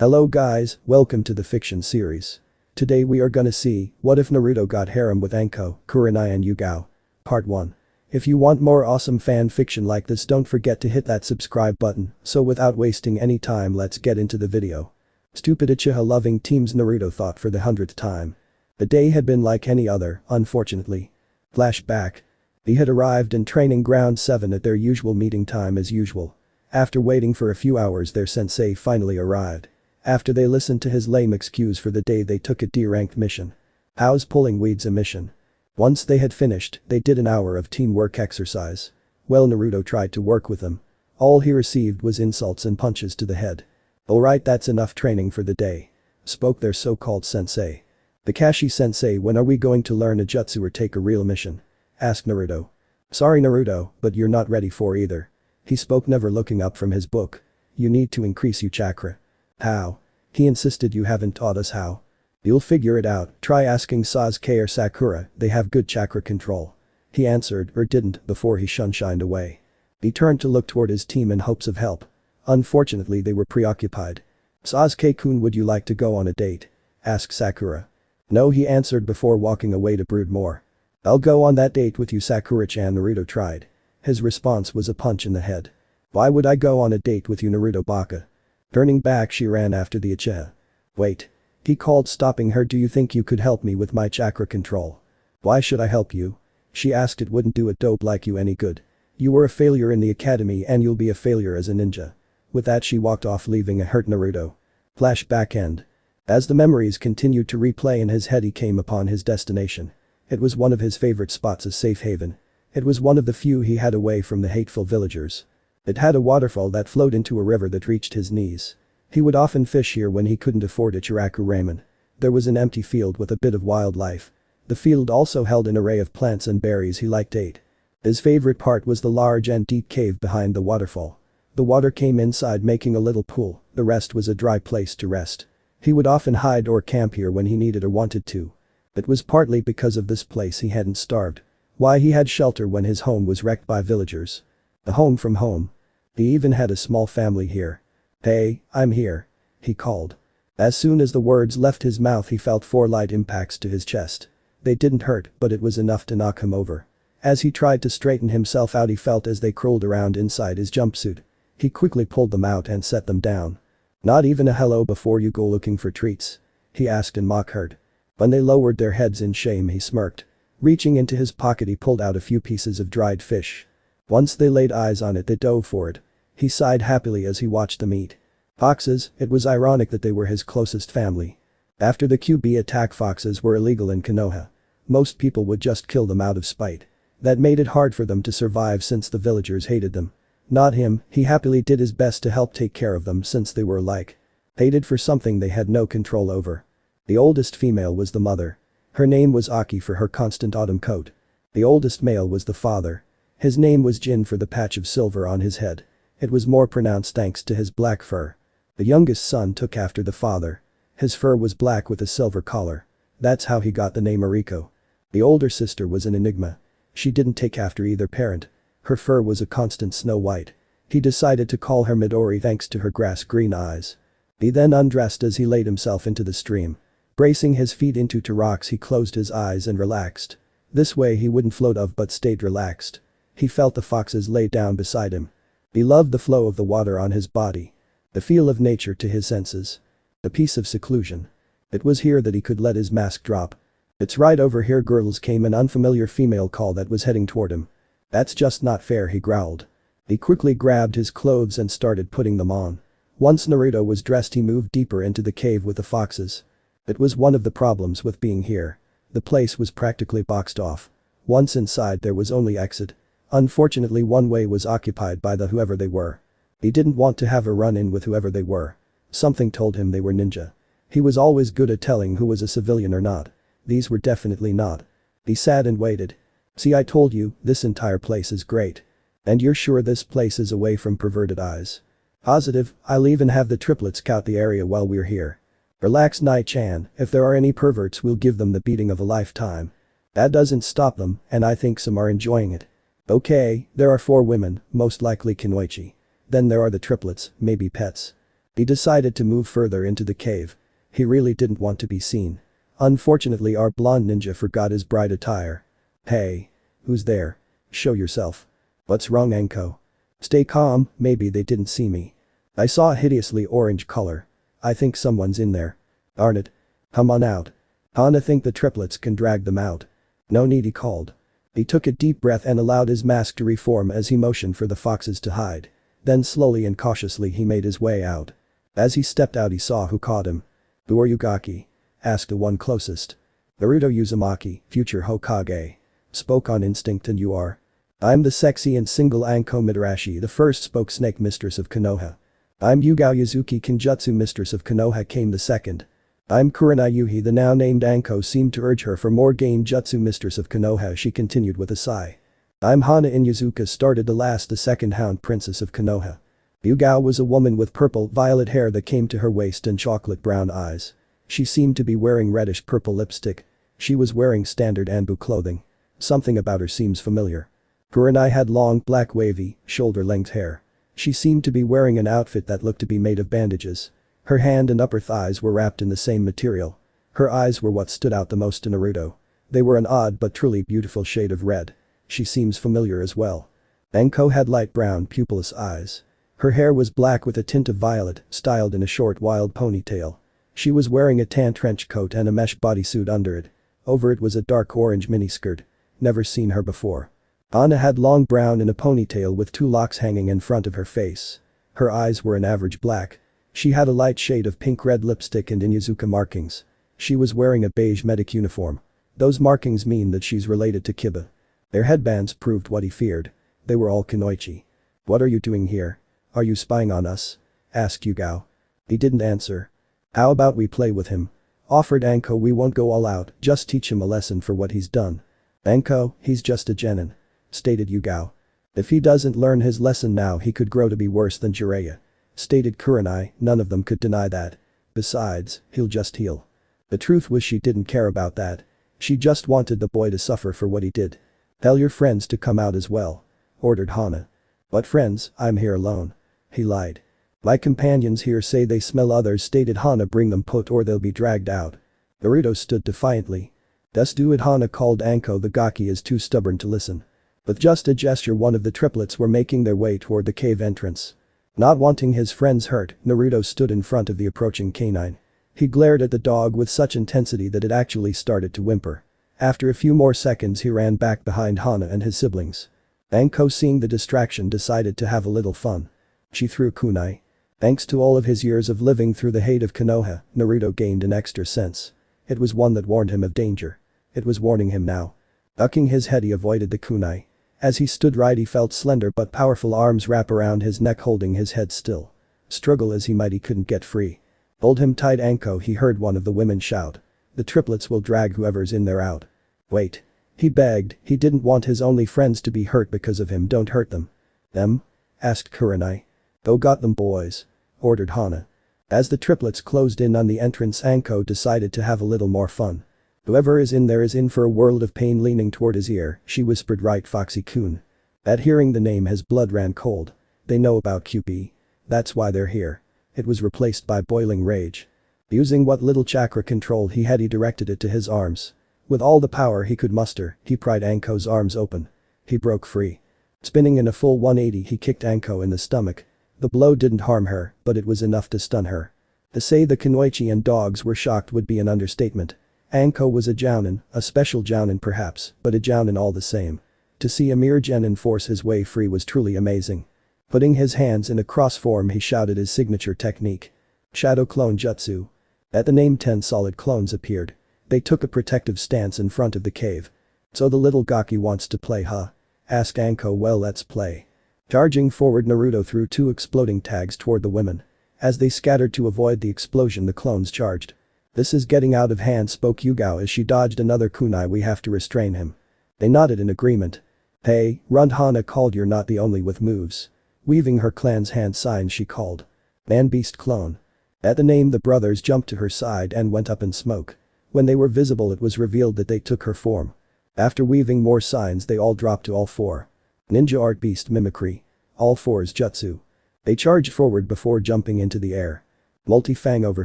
Hello guys, welcome to the fiction series. Today we are gonna see, what if Naruto got harem with Anko, Kurenai and Yugao. Part 1. If you want more awesome fan fiction like this, don't forget to hit that subscribe button, so without wasting any time, let's get into the video. Stupid Uchiha loving teams, Naruto thought for the 100th time. The day had been like any other, unfortunately. Flashback. They had arrived in training ground 7 at their usual meeting time as usual. After waiting for a few hours, their sensei finally arrived. After they listened to his lame excuse for the day, they took a D-ranked mission. How's pulling weeds a mission? Once they had finished, they did an hour of teamwork exercise. Well, Naruto tried to work with them. All he received was insults and punches to the head. Alright, that's enough training for the day, spoke their so-called sensei. The Kashi-sensei, when are we going to learn a jutsu or take a real mission? Asked Naruto. Sorry Naruto, but you're not ready for either. He spoke, never looking up from his book. You need to increase your chakra. How? He insisted. You haven't taught us how. You'll figure it out, try asking Sasuke or Sakura, they have good chakra control. He answered, or didn't, before he shined away. He turned to look toward his team in hopes of help. Unfortunately, they were preoccupied. Sasuke-kun, would you like to go on a date? Asked Sakura. No, he answered before walking away to brood more. I'll go on that date with you, Sakura-chan, Naruto tried. His response was a punch in the head. Why would I go on a date with you, Naruto baka? Turning back, she ran after the Uchiha. Wait. He called, stopping her. Do you think you could help me with my chakra control? Why should I help you? She asked. It wouldn't do a dope like you any good. You were a failure in the academy and you'll be a failure as a ninja. With that, she walked off, leaving a hurt Naruto. Flashback end. As the memories continued to replay in his head, he came upon his destination. It was one of his favorite spots, a safe haven. It was one of the few he had away from the hateful villagers. It had a waterfall that flowed into a river that reached his knees. He would often fish here when he couldn't afford Ichiraku ramen. There was an empty field with a bit of wildlife. The field also held an array of plants and berries he liked ate. His favorite part was the large and deep cave behind the waterfall. The water came inside, making a little pool, the rest was a dry place to rest. He would often hide or camp here when he needed or wanted to. It was partly because of this place he hadn't starved. Why, he had shelter when his home was wrecked by villagers. A home from home. He even had a small family here. Hey, I'm here. He called. As soon as the words left his mouth, he felt 4 light impacts to his chest. They didn't hurt, but it was enough to knock him over. As he tried to straighten himself out, he felt as they curled around inside his jumpsuit. He quickly pulled them out and set them down. Not even a hello before you go looking for treats? He asked in mock hurt. When they lowered their heads in shame, he smirked. Reaching into his pocket, he pulled out a few pieces of dried fish. Once they laid eyes on it, they dove for it. He sighed happily as he watched them eat. Foxes, it was ironic that they were his closest family. After the QB attack, foxes were illegal in Konoha. Most people would just kill them out of spite. That made it hard for them to survive since the villagers hated them. Not him, he happily did his best to help take care of them since they were alike. Hated for something they had no control over. The oldest female was the mother. Her name was Aki for her constant autumn coat. The oldest male was the father. His name was Jin for the patch of silver on his head. It was more pronounced thanks to his black fur. The youngest son took after the father. His fur was black with a silver collar. That's how he got the name Ariko. The older sister was an enigma. She didn't take after either parent. Her fur was a constant snow white. He decided to call her Midori thanks to her grass-green eyes. He then undressed as he laid himself into the stream. Bracing his feet into 2 rocks, he closed his eyes and relaxed. This way he wouldn't float off but stayed relaxed. He felt the foxes lay down beside him. He loved the flow of the water on his body. The feel of nature to his senses. The peace of seclusion. It was here that he could let his mask drop. It's right over here, girls, came an unfamiliar female call that was heading toward him. That's just not fair, he growled. He quickly grabbed his clothes and started putting them on. Once Naruto was dressed, he moved deeper into the cave with the foxes. It was one of the problems with being here. The place was practically boxed off. Once inside, there was only exit. Unfortunately, one way was occupied by the whoever they were. He didn't want to have a run-in with whoever they were. Something told him they were ninja. He was always good at telling who was a civilian or not. These were definitely not. He sat and waited. See, I told you, this entire place is great. And you're sure this place is away from perverted eyes? Positive, I'll even have the triplets scout the area while we're here. Relax, Nai-chan, if there are any perverts, we'll give them the beating of a lifetime. That doesn't stop them, and I think some are enjoying it. Okay, there are 4 women, most likely Kunoichi. Then there are the triplets, maybe pets. He decided to move further into the cave. He really didn't want to be seen. Unfortunately, our blonde ninja forgot his bride attire. Hey. Who's there? Show yourself. What's wrong, Anko? Stay calm, maybe they didn't see me. I saw a hideously orange color. I think someone's in there. Darn it. Come on out. Hana think the triplets can drag them out. No need, he called. He took a deep breath and allowed his mask to reform as he motioned for the foxes to hide. Then slowly and cautiously he made his way out. As he stepped out he saw who caught him. Who are you, Gaki? Asked the one closest. Naruto Uzumaki, future Hokage. Spoke on instinct. And you are? I'm the sexy and single Anko Midarashi, the first, spoke Snake, Mistress of Konoha. I'm Yugao Yuzuki Kenjutsu, Mistress of Konoha, came the second. I'm Kurenai Yugao. The now named Anko seemed to urge her for more Genjutsu, Mistress of Konoha, she continued with a sigh. I'm Hana Inuzuka, started the last, the second Hound Princess of Konoha. Yugao was a woman with purple-violet hair that came to her waist and chocolate-brown eyes. She seemed to be wearing reddish-purple lipstick. She was wearing standard Anbu clothing. Something about her seems familiar. Kurenai had long, black, wavy, shoulder-length hair. She seemed to be wearing an outfit that looked to be made of bandages. Her hand and upper thighs were wrapped in the same material. Her eyes were what stood out the most to Naruto. They were an odd but truly beautiful shade of red. She seems familiar as well. Anko had light brown pupilless eyes. Her hair was black with a tint of violet, styled in a short wild ponytail. She was wearing a tan trench coat and a mesh bodysuit under it. Over it was a dark orange miniskirt. Never seen her before. Anna had long brown in a ponytail with two locks hanging in front of her face. Her eyes were an average black. She had a light shade of pink-red lipstick and Inuzuka markings. She was wearing a beige medic uniform. Those markings mean that she's related to Kiba. Their headbands proved what he feared. They were all kunoichi. What are you doing here? Are you spying on us? Asked Yugao. He didn't answer. How about we play with him? Offered Anko. We won't go all out, just teach him a lesson for what he's done. Anko, he's just a genin. Stated Yugao. If he doesn't learn his lesson now he could grow to be worse than Jiraiya. Stated Kurenai. None of them could deny that. Besides, he'll just heal. The truth was she didn't care about that. She just wanted the boy to suffer for what he did. Tell your friends to come out as well. Ordered Hana. What friends? I'm here alone. He lied. My companions here say they smell others, stated Hana. Bring them put or they'll be dragged out. Naruto stood defiantly. Just do it, Hana called. Anko the Gaki is too stubborn to listen. With just a gesture one of the triplets were making their way toward the cave entrance. Not wanting his friends hurt, Naruto stood in front of the approaching canine. He glared at the dog with such intensity that it actually started to whimper. After a few more seconds he ran back behind Hana and his siblings. Anko, seeing the distraction, decided to have a little fun. She threw kunai. Thanks to all of his years of living through the hate of Konoha, Naruto gained an extra sense. It was one that warned him of danger. It was warning him now. Ducking his head he avoided the kunai. As he stood right he felt slender but powerful arms wrap around his neck holding his head still. Struggle as he might he couldn't get free. Hold him tight, Anko, he heard one of the women shout. The triplets will drag whoever's in there out. Wait. He begged, he didn't want his only friends to be hurt because of him. Don't hurt them. Them? Asked Kurenai. Go got them, boys. Ordered Hana. As the triplets closed in on the entrance Anko decided to have a little more fun. Whoever is in there is in for a world of pain. Leaning toward his ear, she whispered, right, Foxy-kun. At hearing the name his blood ran cold. They know about QP. That's why they're here. It was replaced by boiling rage. Using what little chakra control he had he directed it to his arms. With all the power he could muster, he pried Anko's arms open. He broke free. Spinning in a full 180 he kicked Anko in the stomach. The blow didn't harm her, but it was enough to stun her. To say the kunoichi and dogs were shocked would be an understatement. Anko was a jounin, a special jounin perhaps, but a jounin all the same. To see a mere genin force his way free was truly amazing. Putting his hands in a cross form he shouted his signature technique. Shadow Clone Jutsu. At the name 10 solid clones appeared. They took a protective stance in front of the cave. So the little Gaki wants to play, huh? Asked Anko. Well, let's play. Charging forward Naruto threw two exploding tags toward the women. As they scattered to avoid the explosion the clones charged. This is getting out of hand, spoke Yugao as she dodged another kunai. We have to restrain him. They nodded in agreement. Hey, run, Hana called. You're not the only with moves. Weaving her clan's hand sign she called. Man beast clone. At the name the brothers jumped to her side and went up in smoke. When they were visible it was revealed that they took her form. After weaving more signs they all dropped to all four. Ninja art beast mimicry. All fours jutsu. They charged forward before jumping into the air. Multi-fang over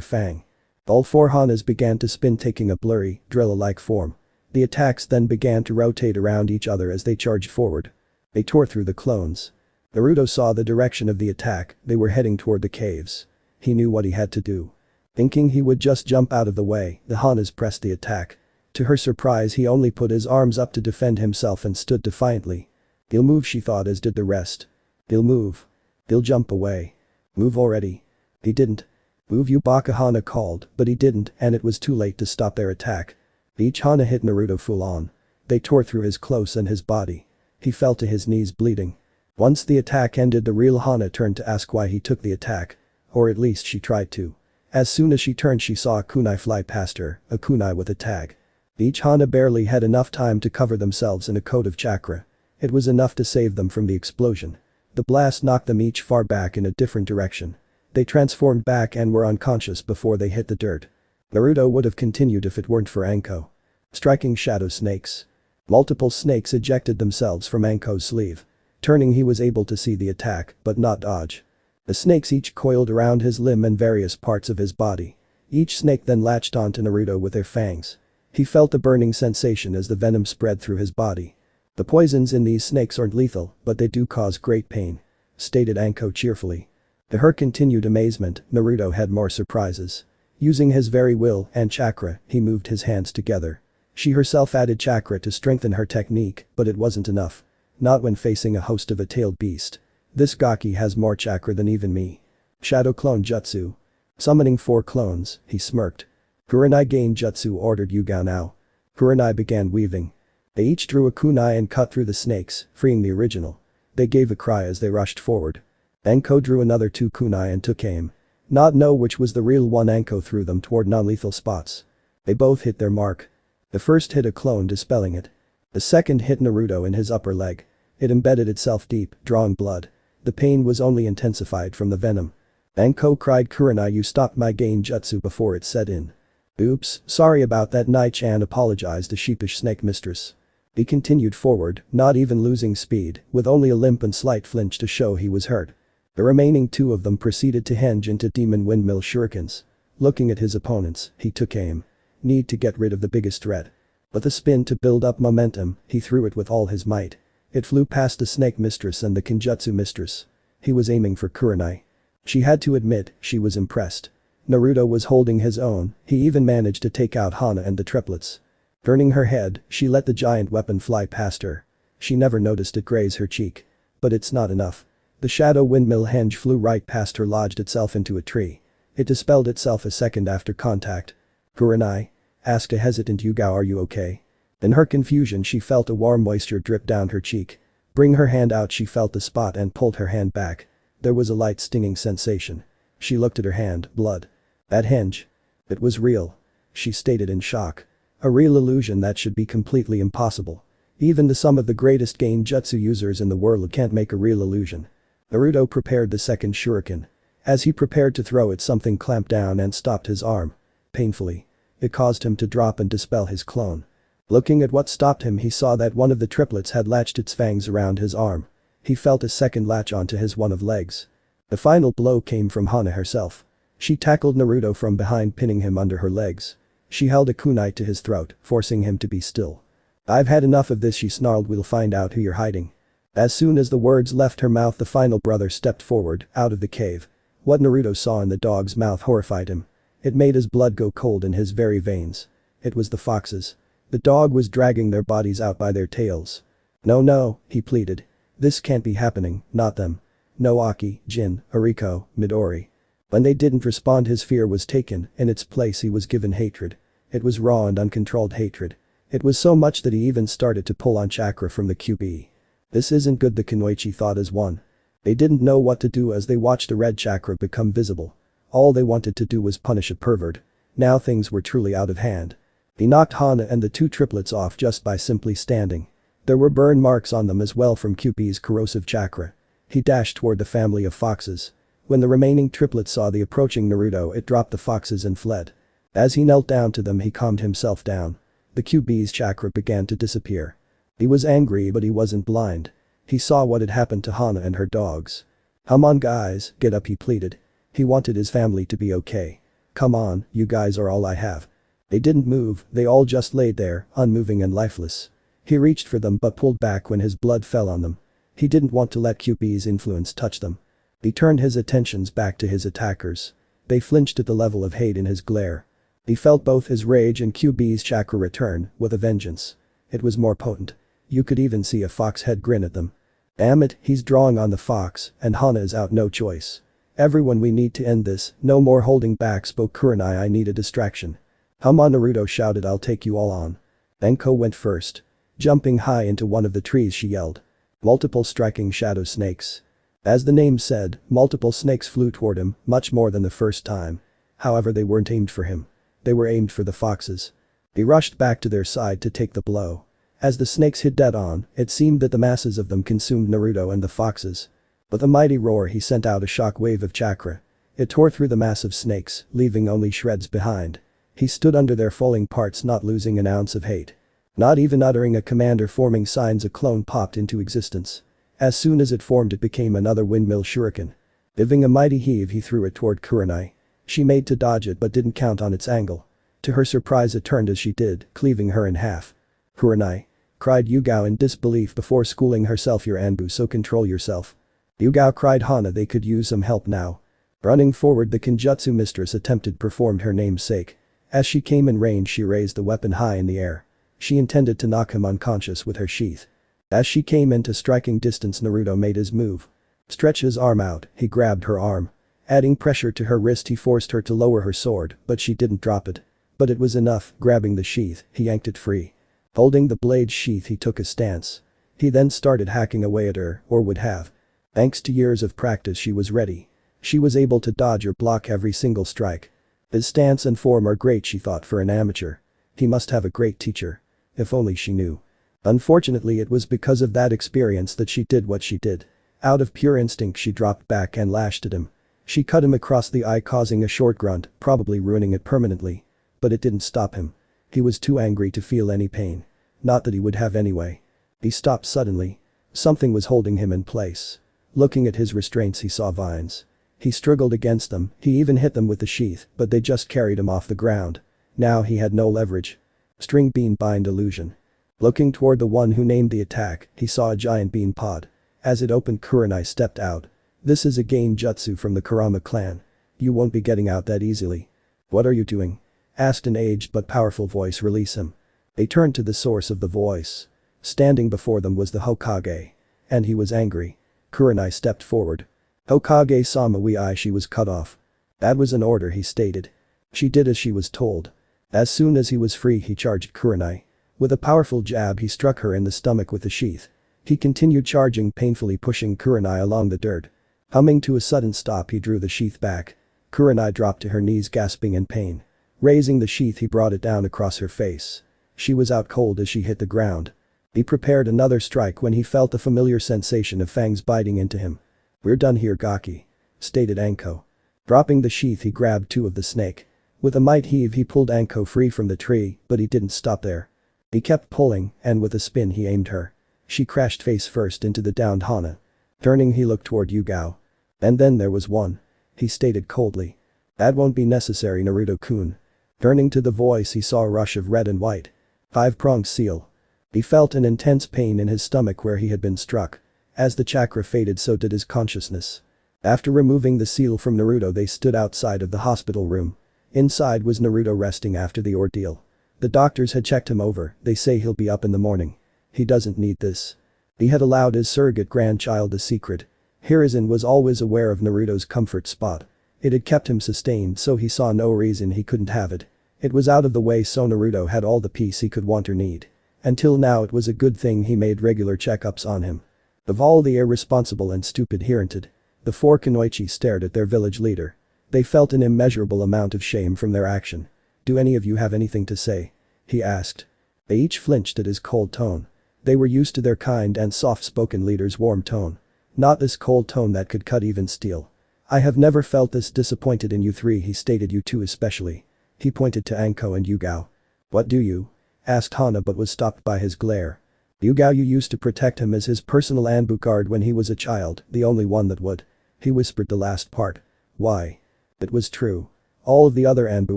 fang. All four Hanas began to spin, taking a blurry, drill-like form. The attacks then began to rotate around each other as they charged forward. They tore through the clones. Naruto saw the direction of the attack, they were heading toward the caves. He knew what he had to do. Thinking he would just jump out of the way, the Hanas pressed the attack. To her surprise, he only put his arms up to defend himself and stood defiantly. "He'll move," she thought, as did the rest. "He'll move. He'll jump away. Move already." He didn't. "Move, you baka," Hana called, but he didn't, and it was too late to stop their attack. Each Hana hit Naruto full on. They tore through his clothes and his body. He fell to his knees bleeding. Once the attack ended, the real Hana turned to ask why he took the attack. Or at least she tried to. As soon as she turned, she saw a kunai fly past her, a kunai with a tag. Each Hana barely had enough time to cover themselves in a coat of chakra. It was enough to save them from the explosion. The blast knocked them each far back in a different direction. They transformed back and were unconscious before they hit the dirt. Naruto would have continued if it weren't for Anko. Striking shadow snakes. Multiple snakes ejected themselves from Anko's sleeve. Turning, he was able to see the attack, but not dodge. The snakes each coiled around his limb and various parts of his body. Each snake then latched onto Naruto with their fangs. He felt a burning sensation as the venom spread through his body. "The poisons in these snakes aren't lethal, but they do cause great pain," stated Anko cheerfully. To her continued amazement, Naruto had more surprises. Using his very will and chakra, he moved his hands together. She herself added chakra to strengthen her technique, but it wasn't enough. Not when facing a host of a tailed beast. "This Gaki has more chakra than even me." Shadow clone jutsu. Summoning 4 clones, he smirked. "Kurenai Genjutsu," ordered Yugao now. Kurenai began weaving. They each drew a kunai and cut through the snakes, freeing the original. They gave a cry as they rushed forward. Anko drew another 2 kunai and took aim. Not know which was the real one, Anko threw them toward non-lethal spots. They both hit their mark. The first hit a clone, dispelling it. The second hit Naruto in his upper leg. It embedded itself deep, drawing blood. The pain was only intensified from the venom. Anko cried, "Kurenai, you stopped my Genjutsu before it set in." "Oops, sorry about that," Nai-chan apologized, the sheepish snake mistress. He continued forward, not even losing speed, with only a limp and slight flinch to show he was hurt. The remaining 2 of them proceeded to henge into demon windmill shurikens. Looking at his opponents, he took aim. Need to get rid of the biggest threat. With a spin to build up momentum, he threw it with all his might. It flew past the snake mistress and the Kenjutsu mistress. He was aiming for Kurenai. She had to admit, she was impressed. Naruto was holding his own, he even managed to take out Hana and the triplets. Turning her head, she let the giant weapon fly past her. She never noticed it graze her cheek. But it's not enough. The shadow windmill henge flew right past her, lodged itself into a tree. It dispelled itself a second after contact. "Kurenai?" asked a hesitant Yugao, "Are you okay?" In her confusion, she felt a warm moisture drip down her cheek. Bring her hand out, she felt the spot and pulled her hand back. There was a light stinging sensation. She looked at her hand, blood. That henge. It was real. She stated in shock. A real illusion that should be completely impossible. Even some of the greatest Genjutsu users in the world can't make a real illusion. Naruto prepared the second shuriken. As he prepared to throw it, something clamped down and stopped his arm. Painfully. It caused him to drop and dispel his clone. Looking at what stopped him, he saw that one of the triplets had latched its fangs around his arm. He felt a second latch onto his one of legs. The final blow came from Hana herself. She tackled Naruto from behind, pinning him under her legs. She held a kunai to his throat, forcing him to be still. "I've had enough of this," she snarled, "we'll find out who you're hiding." As soon as the words left her mouth, the final brother stepped forward, out of the cave. What Naruto saw in the dog's mouth horrified him. It made his blood go cold in his very veins. It was the foxes. The dog was dragging their bodies out by their tails. "No, no," he pleaded. "This can't be happening, not them. No Aki, Jin, Ariko, Midori." When they didn't respond, his fear was taken, in its place he was given hatred. It was raw and uncontrolled hatred. It was so much that he even started to pull on chakra from the QB. This isn't good, the Kunoichi thought as one. They didn't know what to do as they watched the red chakra become visible. All they wanted to do was punish a pervert. Now things were truly out of hand. He knocked Hana and the 2 triplets off just by simply standing. There were burn marks on them as well from QB's corrosive chakra. He dashed toward the family of foxes. When the remaining triplet saw the approaching Naruto, it dropped the foxes and fled. As he knelt down to them, he calmed himself down. The QB's chakra began to disappear. He was angry, but he wasn't blind. He saw what had happened to Hana and her dogs. "Come on guys, get up," he pleaded. He wanted his family to be okay. "Come on, you guys are all I have." They didn't move, they all just laid there, unmoving and lifeless. He reached for them but pulled back when his blood fell on them. He didn't want to let QB's influence touch them. He turned his attentions back to his attackers. They flinched at the level of hate in his glare. He felt both his rage and QB's chakra return, with a vengeance. It was more potent. You could even see a fox head grin at them. "Damn it, he's drawing on the fox, and Hana is out, no choice. Everyone, we need to end this, no more holding back," spoke Kurenai. "I need a distraction." "Come on," Naruto shouted, "I'll take you all on." Anko went first. Jumping high into one of the trees, she yelled. Multiple striking shadow snakes. As the name said, multiple snakes flew toward him, much more than the first time. However, they weren't aimed for him. They were aimed for the foxes. He rushed back to their side to take the blow. As the snakes hit dead on, it seemed that the masses of them consumed Naruto and the foxes. With a mighty roar, he sent out a shock wave of chakra. It tore through the massive snakes, leaving only shreds behind. He stood under their falling parts, not losing an ounce of hate. Not even uttering a command or forming signs, a clone popped into existence. As soon as it formed, it became another windmill shuriken. Giving a mighty heave, he threw it toward Kurenai. She made to dodge it but didn't count on its angle. To her surprise, it turned as she did, cleaving her in half. "Kurenai!" cried Yugao in disbelief before schooling herself. "Your Anbu, so control yourself." Yugao cried Hana, they could use some help now. Running forward, the Kenjutsu mistress attempted performed her namesake. As she came in range, she raised the weapon high in the air. She intended to knock him unconscious with her sheath. As she came into striking distance, Naruto made his move. Stretch his arm out, he grabbed her arm. Adding pressure to her wrist, he forced her to lower her sword, but she didn't drop it. But it was enough. Grabbing the sheath, he yanked it free. Holding the blade's sheath, he took a stance. He then started hacking away at her, or would have. Thanks to years of practice, she was ready. She was able to dodge or block every single strike. His stance and form are great, she thought, for an amateur. He must have a great teacher. If only she knew. Unfortunately, it was because of that experience that she did what she did. Out of pure instinct, she dropped back and lashed at him. She cut him across the eye, causing a short grunt, probably ruining it permanently. But it didn't stop him. He was too angry to feel any pain. Not that he would have anyway. He stopped suddenly. Something was holding him in place. Looking at his restraints, he saw vines. He struggled against them, he even hit them with the sheath, but they just carried him off the ground. Now he had no leverage. String bean bind illusion. Looking toward the one who named the attack, he saw a giant bean pod. As it opened, Kurenai stepped out. "This is a Genjutsu from the Kurama clan. You won't be getting out that easily." "What are you doing?" asked an aged but powerful voice. "Release him." They turned to the source of the voice. Standing before them was the Hokage. And he was angry. Kurenai stepped forward. "Hokage-sama, she was cut off." "That was an order," he stated. She did as she was told. As soon as he was free, he charged Kurenai. With a powerful jab, he struck her in the stomach with the sheath. He continued charging, painfully pushing Kurenai along the dirt. Humming to a sudden stop, he drew the sheath back. Kurenai dropped to her knees, gasping in pain. Raising the sheath, he brought it down across her face. She was out cold as she hit the ground. He prepared another strike when he felt the familiar sensation of fangs biting into him. "We're done here, Gaki," stated Anko. Dropping the sheath, he grabbed two of the snake. With a might heave, he pulled Anko free from the tree, but he didn't stop there. He kept pulling, and with a spin he aimed her. She crashed face first into the downed Hana. Turning, he looked toward Yugao. "And then there was one," he stated coldly. "That won't be necessary, Naruto-kun." Turning to the voice, he saw a rush of red and white. Five-pronged seal. He felt an intense pain in his stomach where he had been struck. As the chakra faded, so did his consciousness. After removing the seal from Naruto, they stood outside of the hospital room. Inside was Naruto resting after the ordeal. The doctors had checked him over, they say he'll be up in the morning. He doesn't need this. He had allowed his surrogate grandchild a secret. Hiruzen was always aware of Naruto's comfort spot. It had kept him sustained, so he saw no reason he couldn't have it. It was out of the way, so Naruto had all the peace he could want or need. Until now, it was a good thing he made regular checkups on him. Of all the irresponsible and stupid Hinata, the four Kunoichi stared at their village leader. They felt an immeasurable amount of shame from their action. "Do any of you have anything to say?" he asked. They each flinched at his cold tone. They were used to their kind and soft-spoken leader's warm tone. Not this cold tone that could cut even steel. "I have never felt this disappointed in you three," he stated, "you two especially." He pointed to Anko and Yugao. "What do you?" asked Hana, but was stopped by his glare. "Yugao, you used to protect him as his personal ambu guard when he was a child, the only one that would." He whispered the last part. "Why?" It was true. All of the other Anbu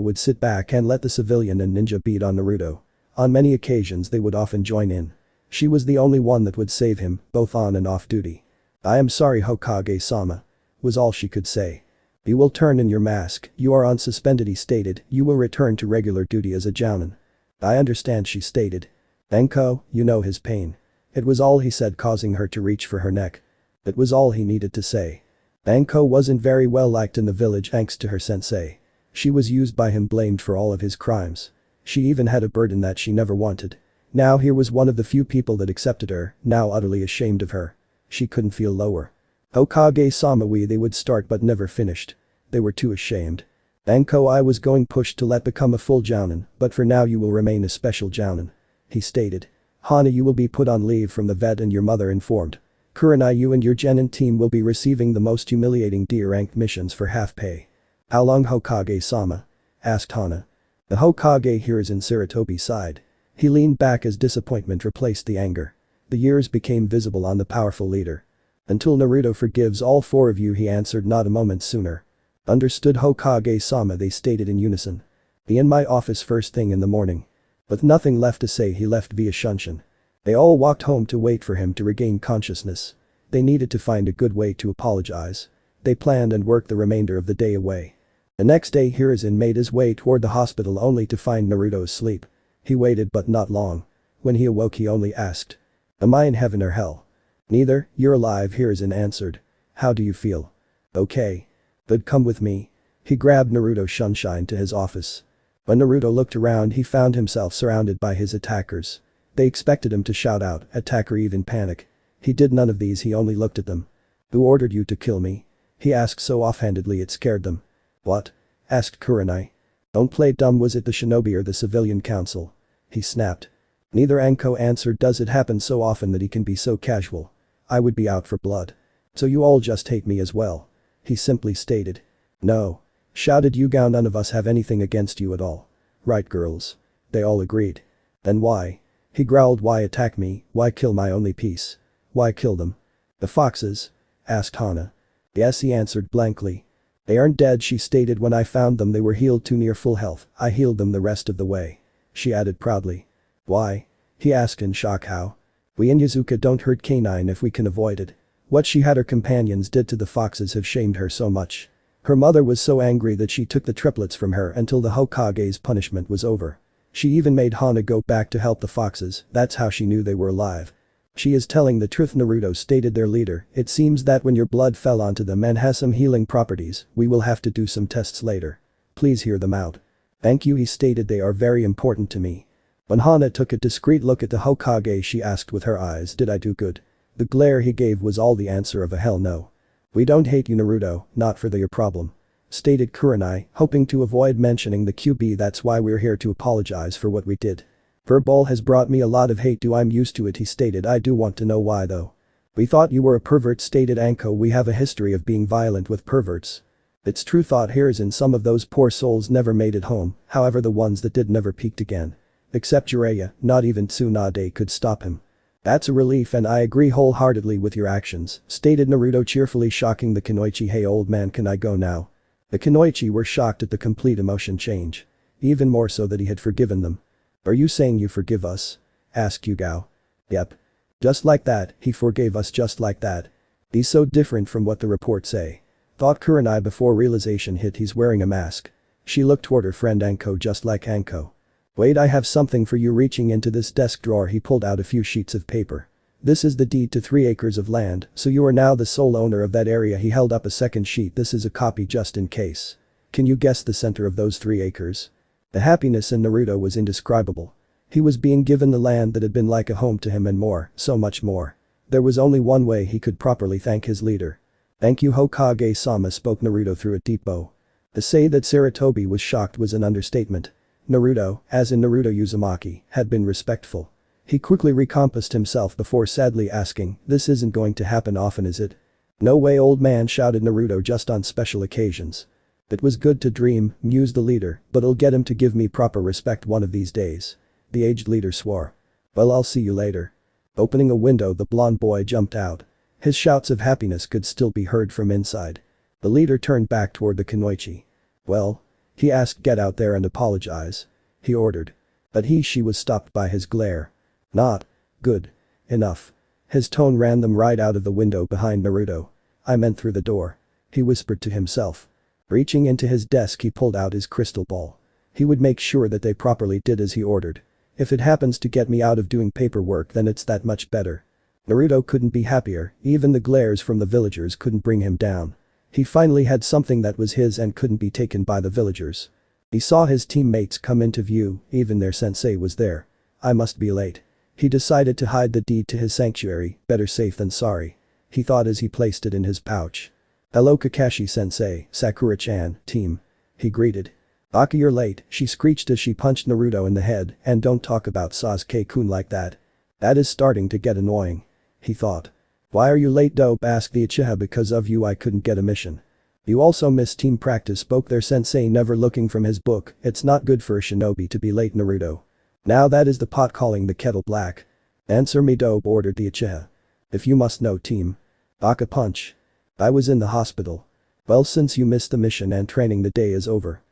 would sit back and let the civilian and ninja beat on Naruto. On many occasions they would often join in. She was the only one that would save him, both on and off duty. "I am sorry Hokage-sama," was all she could say. "You will turn in your mask, you are on suspended," he stated. "You will return to regular duty as a jounin." "I understand," she stated. "Anko, you know his pain." It was all he said, causing her to reach for her neck. It was all he needed to say. Anko wasn't very well liked in the village thanks to her sensei. She was used by him, blamed for all of his crimes. She even had a burden that she never wanted. Now here was one of the few people that accepted her, now utterly ashamed of her. She couldn't feel lower. Hokage-sama, they would start but never finished. They were too ashamed. "Anko, I was going pushed to let become a full jounin, but for now you will remain a special jounin," he stated. "Hana, you will be put on leave from the vet and your mother informed. Kurenai, you and your genin team will be receiving the most humiliating D-ranked missions for half pay." "How long, Hokage-sama?" asked Hana. The Hokage here is in Sarutobi's side. He leaned back as disappointment replaced the anger. The years became visible on the powerful leader. "Until Naruto forgives all four of you," he answered, not a moment sooner. "Understood, Hokage-sama," they stated in unison. "Be in my office first thing in the morning." With nothing left to say, he left via Shunshin. They all walked home to wait for him to regain consciousness. They needed to find a good way to apologize. They planned and worked the remainder of the day away. The next day, Hiruzen made his way toward the hospital only to find Naruto asleep. He waited but not long. When he awoke, he only asked, "Am I in heaven or hell?" "Neither, you're alive," Hiruzen answered. "How do you feel?" "Okay. Good, come with me." He grabbed Naruto Sunshine to his office. When Naruto looked around, he found himself surrounded by his attackers. They expected him to shout out, attack, or even panic. He did none of these, he only looked at them. "Who ordered you to kill me?" he asked so offhandedly it scared them. "What?" asked Kurenai. "Don't play dumb, was it the shinobi or the civilian council?" he snapped. Neither, Anko answered. "Does it happen so often that he can be so casual? I would be out for blood." "So you all just hate me as well?" he simply stated. "No," shouted Yugao, "none of us have anything against you at all." "Right, girls?" they all agreed. "Then why?" he growled. "Why attack me? Why kill my only piece? Why kill them?" "The foxes?" asked Hana. "Yes," he answered blankly. "They aren't dead," she stated. "When I found them they were healed to near full health. I healed them the rest of the way," she added proudly. "Why?" he asked in shock. "How? We in Yazuka don't hurt canine if we can avoid it. What she had her companions did to the foxes have shamed her so much. Her mother was so angry that she took the triplets from her until the Hokage's punishment was over. She even made Hana go back to help the foxes, that's how she knew they were alive." "She is telling the truth," Naruto stated, their leader. "It seems that when your blood fell onto them and has some healing properties, we will have to do some tests later. Please hear them out." "Thank you," he stated, "they are very important to me." When Hana took a discreet look at the Hokage, she asked with her eyes, "Did I do good?" The glare he gave was all the answer of a hell no. "We don't hate you, Naruto, not for your problem," stated Kurenai, hoping to avoid mentioning the QB. "That's why we're here to apologize for what we did. Verbal has brought me a lot of hate too, I'm used to it," he stated. "I do want to know why though." "We thought you were a pervert," stated Anko. "We have a history of being violent with perverts." "It's true," thought Hiruzen. "Some of those poor souls never made it home, however the ones that did never peeked again. Except Jiraiya, not even Tsunade could stop him." "That's a relief and I agree wholeheartedly with your actions," stated Naruto cheerfully, shocking the Kunoichi. "Hey old man, can I go now?" The Kunoichi were shocked at the complete emotion change. Even more so that he had forgiven them. "Are you saying you forgive us?" asked Yugao. "Yep. Just like that, he forgave us just like that. He's so different from what the reports say," thought Kurenai before realization hit. He's wearing a mask. She looked toward her friend Anko, just like Anko. "Wait, I have something for you." Reaching into this desk drawer, he pulled out a few sheets of paper. "This is the deed to 3 acres of land, so you are now the sole owner of that area." He held up a second sheet. "This is a copy just in case. Can you guess the center of those 3 acres? The happiness in Naruto was indescribable. He was being given the land that had been like a home to him and more, so much more. There was only one way he could properly thank his leader. "Thank you, Hokage-sama," spoke Naruto through a deep bow. To say that Sarutobi was shocked was an understatement. Naruto, as in Naruto Uzumaki, had been respectful. He quickly recomposed himself before sadly asking, "This isn't going to happen often, is it?" "No way, old man," shouted Naruto, "just on special occasions." "It was good to dream," mused the leader, "but I'll get him to give me proper respect one of these days." The aged leader swore. "Well, I'll see you later." Opening a window, the blonde boy jumped out. His shouts of happiness could still be heard from inside. The leader turned back toward the Kunoichi. Well? He asked. Get out there and apologize. He ordered. But she was stopped by his glare. Not good enough. His tone ran them right out of the window behind Naruto. I meant through the door. He whispered to himself. Reaching into his desk he pulled out his crystal ball. He would make sure that they properly did as he ordered. If it happens to get me out of doing paperwork then it's that much better. Naruto couldn't be happier, even the glares from the villagers couldn't bring him down. He finally had something that was his and couldn't be taken by the villagers. He saw his teammates come into view, even their sensei was there. I must be late. He decided to hide the deed to his sanctuary, better safe than sorry. He thought as he placed it in his pouch. Hello Kakashi-sensei, Sakura-chan, team. He greeted. Baka, you're late, she screeched as she punched Naruto in the head, and don't talk about Sasuke-kun like that. That is starting to get annoying. He thought. Why are you late, dope? Asked the Uchiha. Because of you I couldn't get a mission. You also missed team practice, spoke their sensei, never looking from his book. It's not good for a shinobi to be late, Naruto. Now that is the pot calling the kettle black. Answer me, dope, ordered the Uchiha. If you must know, team. Baka punch. I was in the hospital. Well, since you missed the mission and training, the day is over.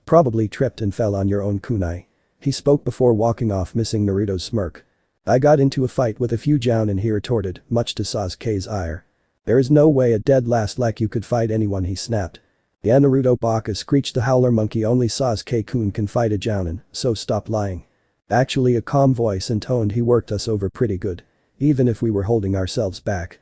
Probably tripped and fell on your own kunai. He spoke before walking off, missing Naruto's smirk. I got into a fight with a few jounin, he retorted, much to Sasuke's ire. There is no way a dead last like you could fight anyone, he snapped. Yeah, Naruto, Baka screeched the howler monkey. Only Sasuke-kun can fight a jounin, so stop lying. Actually, a calm voice intoned. He worked us over pretty good. Even if we were holding ourselves back.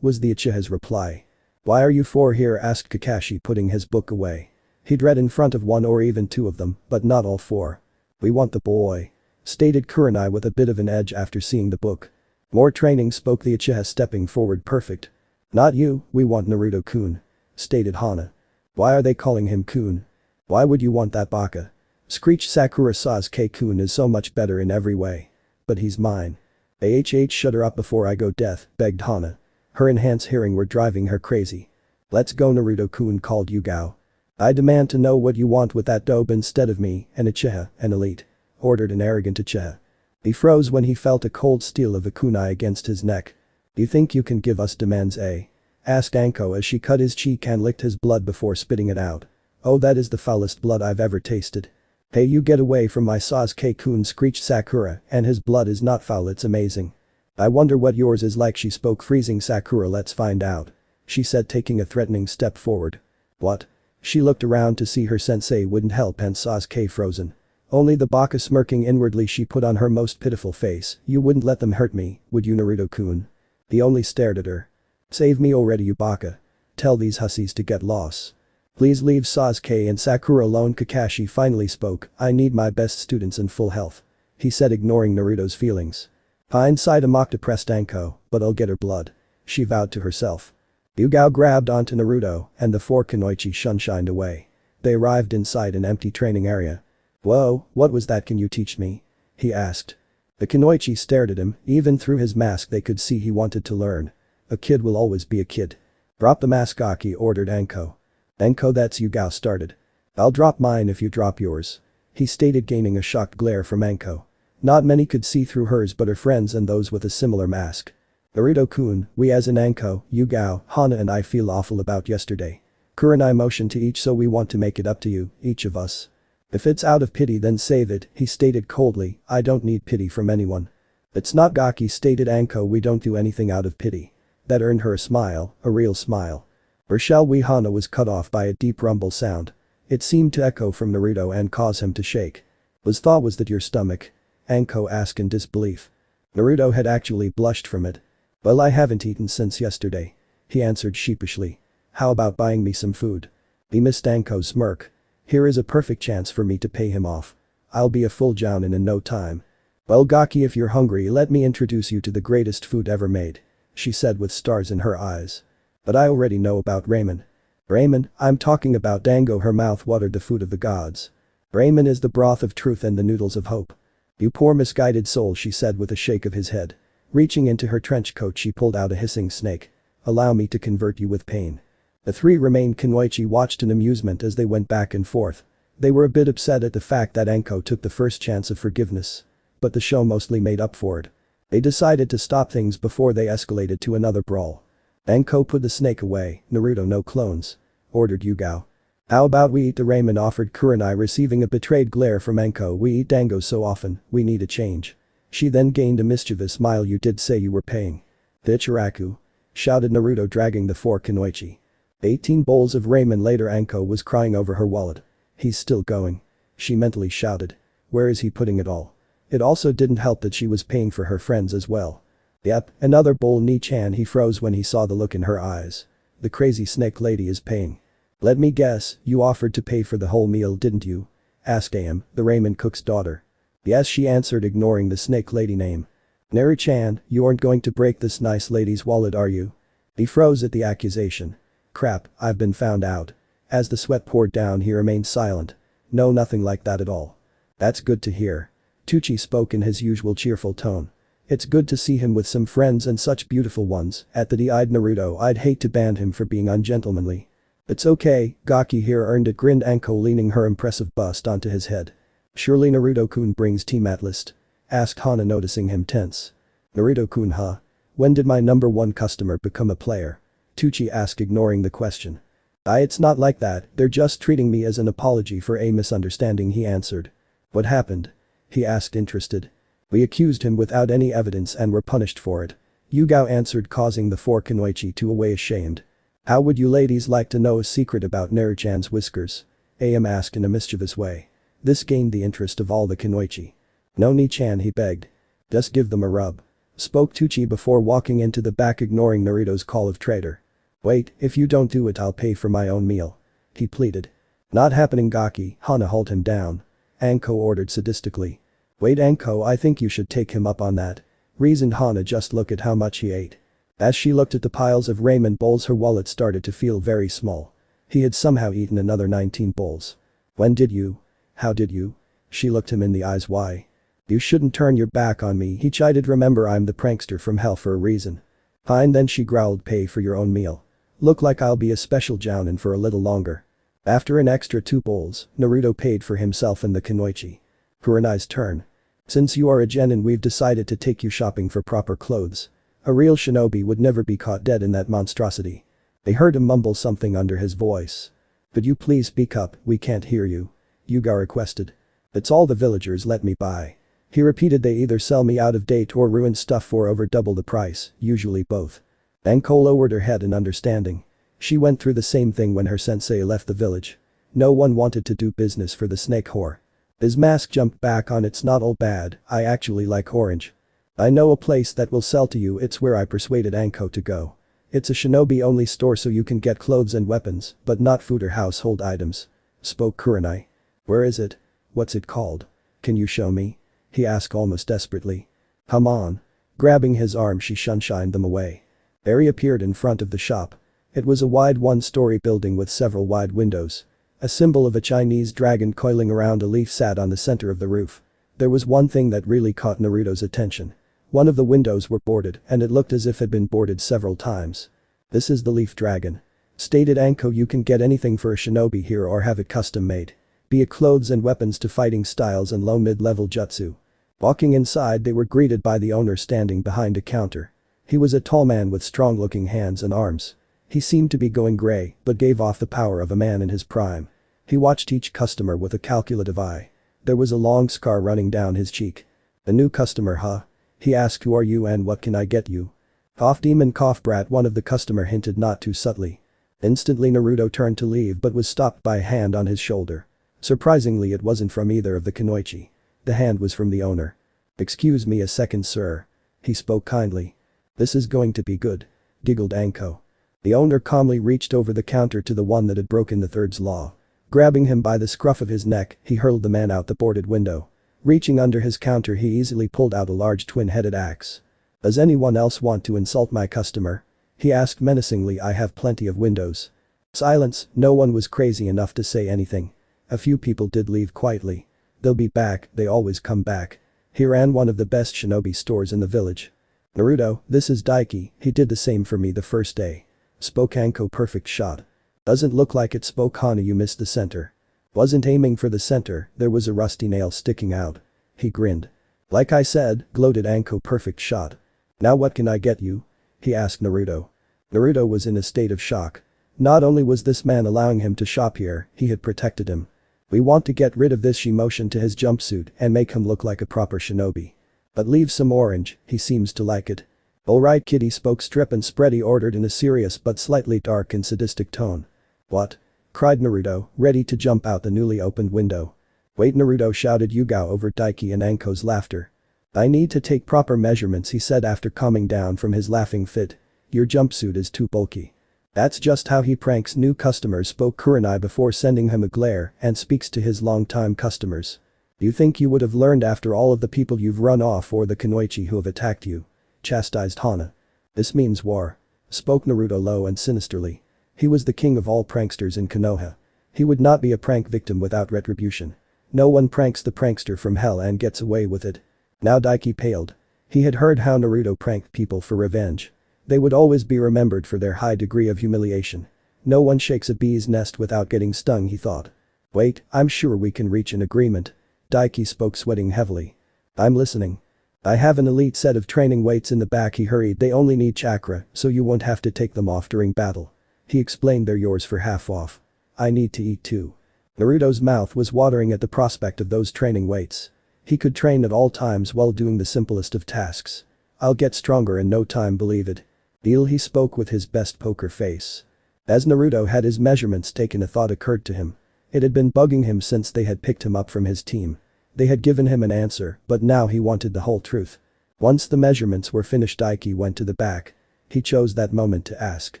Was the Uchiha's reply. Why are you four here? Asked Kakashi, putting his book away. He'd read in front of one or even two of them, but not all four. We want the boy. Stated Kurenai with a bit of an edge after seeing the book. More training, spoke the Uchiha, stepping forward. Perfect. Not you, we want Naruto-kun. Stated Hana. Why are they calling him kun? Why would you want that, Baka? Screeched Sakura. Sasuke-kun is so much better in every way. But he's mine. Shut her up before I go deaf, begged Hana. Her enhanced hearing were driving her crazy. Let's go, Naruto-kun, called Yugao. I demand to know what you want with that dope instead of me, an Uchiha, an elite. Ordered an arrogant Uchiha. He froze when he felt a cold steel of a kunai against his neck. You think you can give us demands, eh? Asked Anko as she cut his cheek and licked his blood before spitting it out. Oh, that is the foulest blood I've ever tasted. Hey, you get away from my Sasuke-kun, screeched Sakura, and his blood is not foul, it's amazing. I wonder what yours is like, she spoke, freezing Sakura. Let's find out. She said, taking a threatening step forward. What? She looked around to see her sensei wouldn't help and Sasuke frozen. Only the Baka smirking inwardly, she put on her most pitiful face. You wouldn't let them hurt me, would you, Naruto-kun? He only stared at her. Save me already, you Baka. Tell these hussies to get lost. Please leave Sasuke and Sakura alone. Kakashi finally spoke. I need my best students in full health. He said, ignoring Naruto's feelings. Inside a mock depressed Anko, but I'll get her blood. She vowed to herself. Yugao grabbed onto Naruto and the four kunoichi shunshined away. They arrived inside an empty training area. Whoa, what was that? Can you teach me? He asked. The kunoichi stared at him, even through his mask they could see he wanted to learn. A kid will always be a kid. Drop the mask, Aki, ordered Anko. Anko, that's Yugao started. I'll drop mine if you drop yours. He stated, gaining a shocked glare from Anko. Not many could see through hers but her friends and those with a similar mask. Naruto-kun, we as in Anko, Yugao, Hana and I feel awful about yesterday. Kurenai motioned to each, so we want to make it up to you, each of us. If it's out of pity then save it, he stated coldly. I don't need pity from anyone. It's not Gaki, stated Anko, we don't do anything out of pity. That earned her a smile, a real smile. Or shall we? Hana was cut off by a deep rumble sound. It seemed to echo from Naruto and cause him to shake. Was that your stomach? Anko asked in disbelief. Naruto had actually blushed from it. Well, I haven't eaten since yesterday. He answered sheepishly. How about buying me some food? He missed Anko's smirk. Here is a perfect chance for me to pay him off. I'll be a full jounin in no time. Well, Gaki, if you're hungry let me introduce you to the greatest food ever made. She said with stars in her eyes. But I already know about ramen. Ramen? I'm talking about dango. Her mouth watered. The food of the gods. Ramen is the broth of truth and the noodles of hope. You poor misguided soul, she said with a shake of his head. Reaching into her trench coat she pulled out a hissing snake. Allow me to convert you with pain. The three remained kunoichi watched in amusement as they went back and forth. They were a bit upset at the fact that Anko took the first chance of forgiveness. But the show mostly made up for it. They decided to stop things before they escalated to another brawl. Anko put the snake away. Naruto, no clones. Ordered Yugao. How about we eat the ramen, offered Kurenai, receiving a betrayed glare from Anko. We eat dango so often, we need a change. She then gained a mischievous smile. You did say you were paying. The Ichiraku, shouted Naruto, dragging the fork Kunoichi. 18 bowls of ramen later, Anko was crying over her wallet. He's still going. She mentally shouted. Where is he putting it all? It also didn't help that she was paying for her friends as well. Yep, another bowl. Ni-chan, he froze when he saw the look in her eyes. The crazy snake lady is paying. Let me guess, you offered to pay for the whole meal, didn't you? Asked Am, the ramen cook's daughter. Yes, she answered, ignoring the snake lady name. Naru-chan, you aren't going to break this nice lady's wallet, are you? He froze at the accusation. Crap, I've been found out. As the sweat poured down, he remained silent. No, nothing like that at all. That's good to hear. Tucci spoke in his usual cheerful tone. It's good to see him with some friends, and such beautiful ones. At the D-eyed Naruto, I'd hate to ban him for being ungentlemanly. It's okay, Gaki here earned it, grinned Anko, leaning her impressive bust onto his head. Surely Naruto-kun brings team at list? Asked Hana, noticing him tense. Naruto-kun, huh? When did my number one customer become a player? Tucci asked, ignoring the question. It's not like that, they're just treating me as an apology for a misunderstanding, he answered. What happened? He asked, interested. We accused him without any evidence and were punished for it. Yugao answered, causing the four Kunoichi to away ashamed. How would you ladies like to know a secret about Naru-chan's whiskers? Am asked in a mischievous way. This gained the interest of all the Kunoichi. No, Ni-chan, he begged. Just give them a rub. Spoke Tucci before walking into the back, ignoring Naruto's call of traitor. Wait, if you don't do it, I'll pay for my own meal. He pleaded. Not happening, Gaki, Hana hauled him down. Anko ordered sadistically. Wait, Anko, I think you should take him up on that. Reasoned Hana, just look at how much he ate. As she looked at the piles of ramen bowls, her wallet started to feel very small. He had somehow eaten another 19 bowls. When did you? How did you? She looked him in the eyes. Why? You shouldn't turn your back on me, he chided. Remember, I'm the prankster from hell for a reason. Fine then, she growled, pay for your own meal. Look like I'll be a special jounin for a little longer. After an extra 2 bowls, Naruto paid for himself and the Kunoichi. Kurenai's turn. Since you are a genin, we've decided to take you shopping for proper clothes. A real shinobi would never be caught dead in that monstrosity. They heard him mumble something under his voice. Could you please speak up, we can't hear you. Yugao requested. It's all the villagers let me buy. He repeated, they either sell me out of date or ruin stuff for over double the price, usually both. Anko lowered her head in understanding. She went through the same thing when her sensei left the village. No one wanted to do business for the snake whore. His mask jumped back on. It's not all bad, I actually like orange. I know a place that will sell to you, it's where I persuaded Anko to go. It's a shinobi only store, so you can get clothes and weapons, but not food or household items. Spoke Kurenai. Where is it? What's it called? Can you show me? He asked almost desperately. Come on. Grabbing his arm, she shunshined them away. There he appeared in front of the shop. It was a wide one-story building with several wide windows. A symbol of a Chinese dragon coiling around a leaf sat on the center of the roof. There was one thing that really caught Naruto's attention. One of the windows were boarded, and it looked as if it had been boarded several times. This is the leaf dragon. Stated Anko, you can get anything for a shinobi here or have it custom made. Be it clothes and weapons to fighting styles and low mid-level jutsu. Walking inside, they were greeted by the owner standing behind a counter. He was a tall man with strong-looking hands and arms. He seemed to be going gray, but gave off the power of a man in his prime. He watched each customer with a calculative eye. There was a long scar running down his cheek. A new customer, huh? He asked, who are you and what can I get you? Cough demon cough brat, one of the customer hinted not too subtly. Instantly Naruto turned to leave but was stopped by a hand on his shoulder. Surprisingly, it wasn't from either of the Kunoichi. The hand was from the owner. Excuse me a second, sir. He spoke kindly. This is going to be good. Giggled Anko. The owner calmly reached over the counter to the one that had broken the third's law. Grabbing him by the scruff of his neck, he hurled the man out the boarded window. Reaching under his counter, he easily pulled out a large twin-headed axe. Does anyone else want to insult my customer? He asked menacingly. I have plenty of windows. Silence, no one was crazy enough to say anything. A few people did leave quietly. They'll be back, they always come back. He ran one of the best shinobi stores in the village. Naruto, this is Daiki, he did the same for me the first day. Spoke Anko. Perfect shot. Doesn't look like it. Spoke Hana. You missed the center. Wasn't aiming for the center, there was a rusty nail sticking out. He grinned. Like I said, gloated Anko. Perfect shot. Now what can I get you? He asked Naruto. Naruto was in a state of shock. Not only was this man allowing him to shop here, he had protected him. We want to get rid of this, she motioned to his jumpsuit, and make him look like a proper shinobi. But leave some orange, he seems to like it. Alright kitty, spoke Strip and Spready ordered in a serious but slightly dark and sadistic tone. What? Cried Naruto, ready to jump out the newly opened window. Wait, Naruto shouted Yugao over Daiki and Anko's laughter. I need to take proper measurements, he said after calming down from his laughing fit. Your jumpsuit is too bulky. That's just how he pranks new customers, spoke Kurenai before sending him a glare, and speaks to his long-time customers. You think you would have learned after all of the people you've run off or the Kunoichi who have attacked you? Chastised Hana. This means war. Spoke Naruto low and sinisterly. He was the king of all pranksters in Konoha. He would not be a prank victim without retribution. No one pranks the prankster from hell and gets away with it. Now Daiki paled. He had heard how Naruto pranked people for revenge. They would always be remembered for their high degree of humiliation. No one shakes a bee's nest without getting stung, he thought. Wait, I'm sure we can reach an agreement. Daiki spoke, sweating heavily. I'm listening. I have an elite set of training weights in the back, he hurried. They only need chakra, so you won't have to take them off during battle. He explained, they're yours for half off. I need to eat too. Naruto's mouth was watering at the prospect of those training weights. He could train at all times while doing the simplest of tasks. I'll get stronger in no time, believe it. Deal, he spoke with his best poker face. As Naruto had his measurements taken, a thought occurred to him. It had been bugging him since they had picked him up from his team. They had given him an answer, but now he wanted the whole truth. Once the measurements were finished, Daiki went to the back. He chose that moment to ask.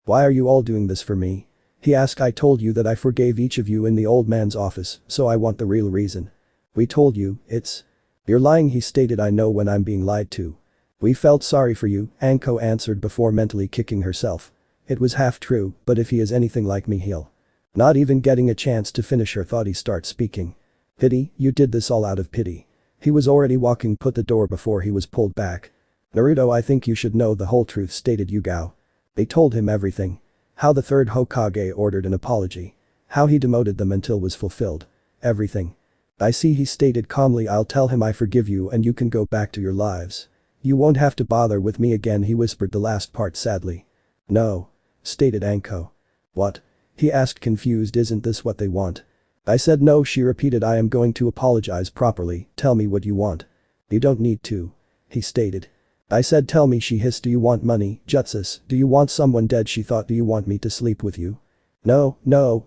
Why are you all doing this for me? He asked. I told you that I forgave each of you in the old man's office, so I want the real reason. We told you, it's… You're lying, he stated. I know when I'm being lied to. We felt sorry for you, Anko answered before mentally kicking herself. It was half true, but if he is anything like me, he'll… Not even getting a chance to finish her thought, he started speaking. Pity, you did this all out of pity. He was already walking put the door before he was pulled back. Naruto, I think you should know the whole truth, stated Yugao. They told him everything. How the third Hokage ordered an apology. How he demoted them until was fulfilled. Everything. I see, he stated calmly. I'll tell him I forgive you and you can go back to your lives. You won't have to bother with me again, he whispered the last part sadly. No. Stated Anko. What? He asked, confused. Isn't this what they want? I said no, she repeated. I am going to apologize properly. Tell me what you want. You don't need to. He stated. I said tell me, she hissed. Do you want money, Jutsus? Do you want someone dead? She thought. Do you want me to sleep with you? No,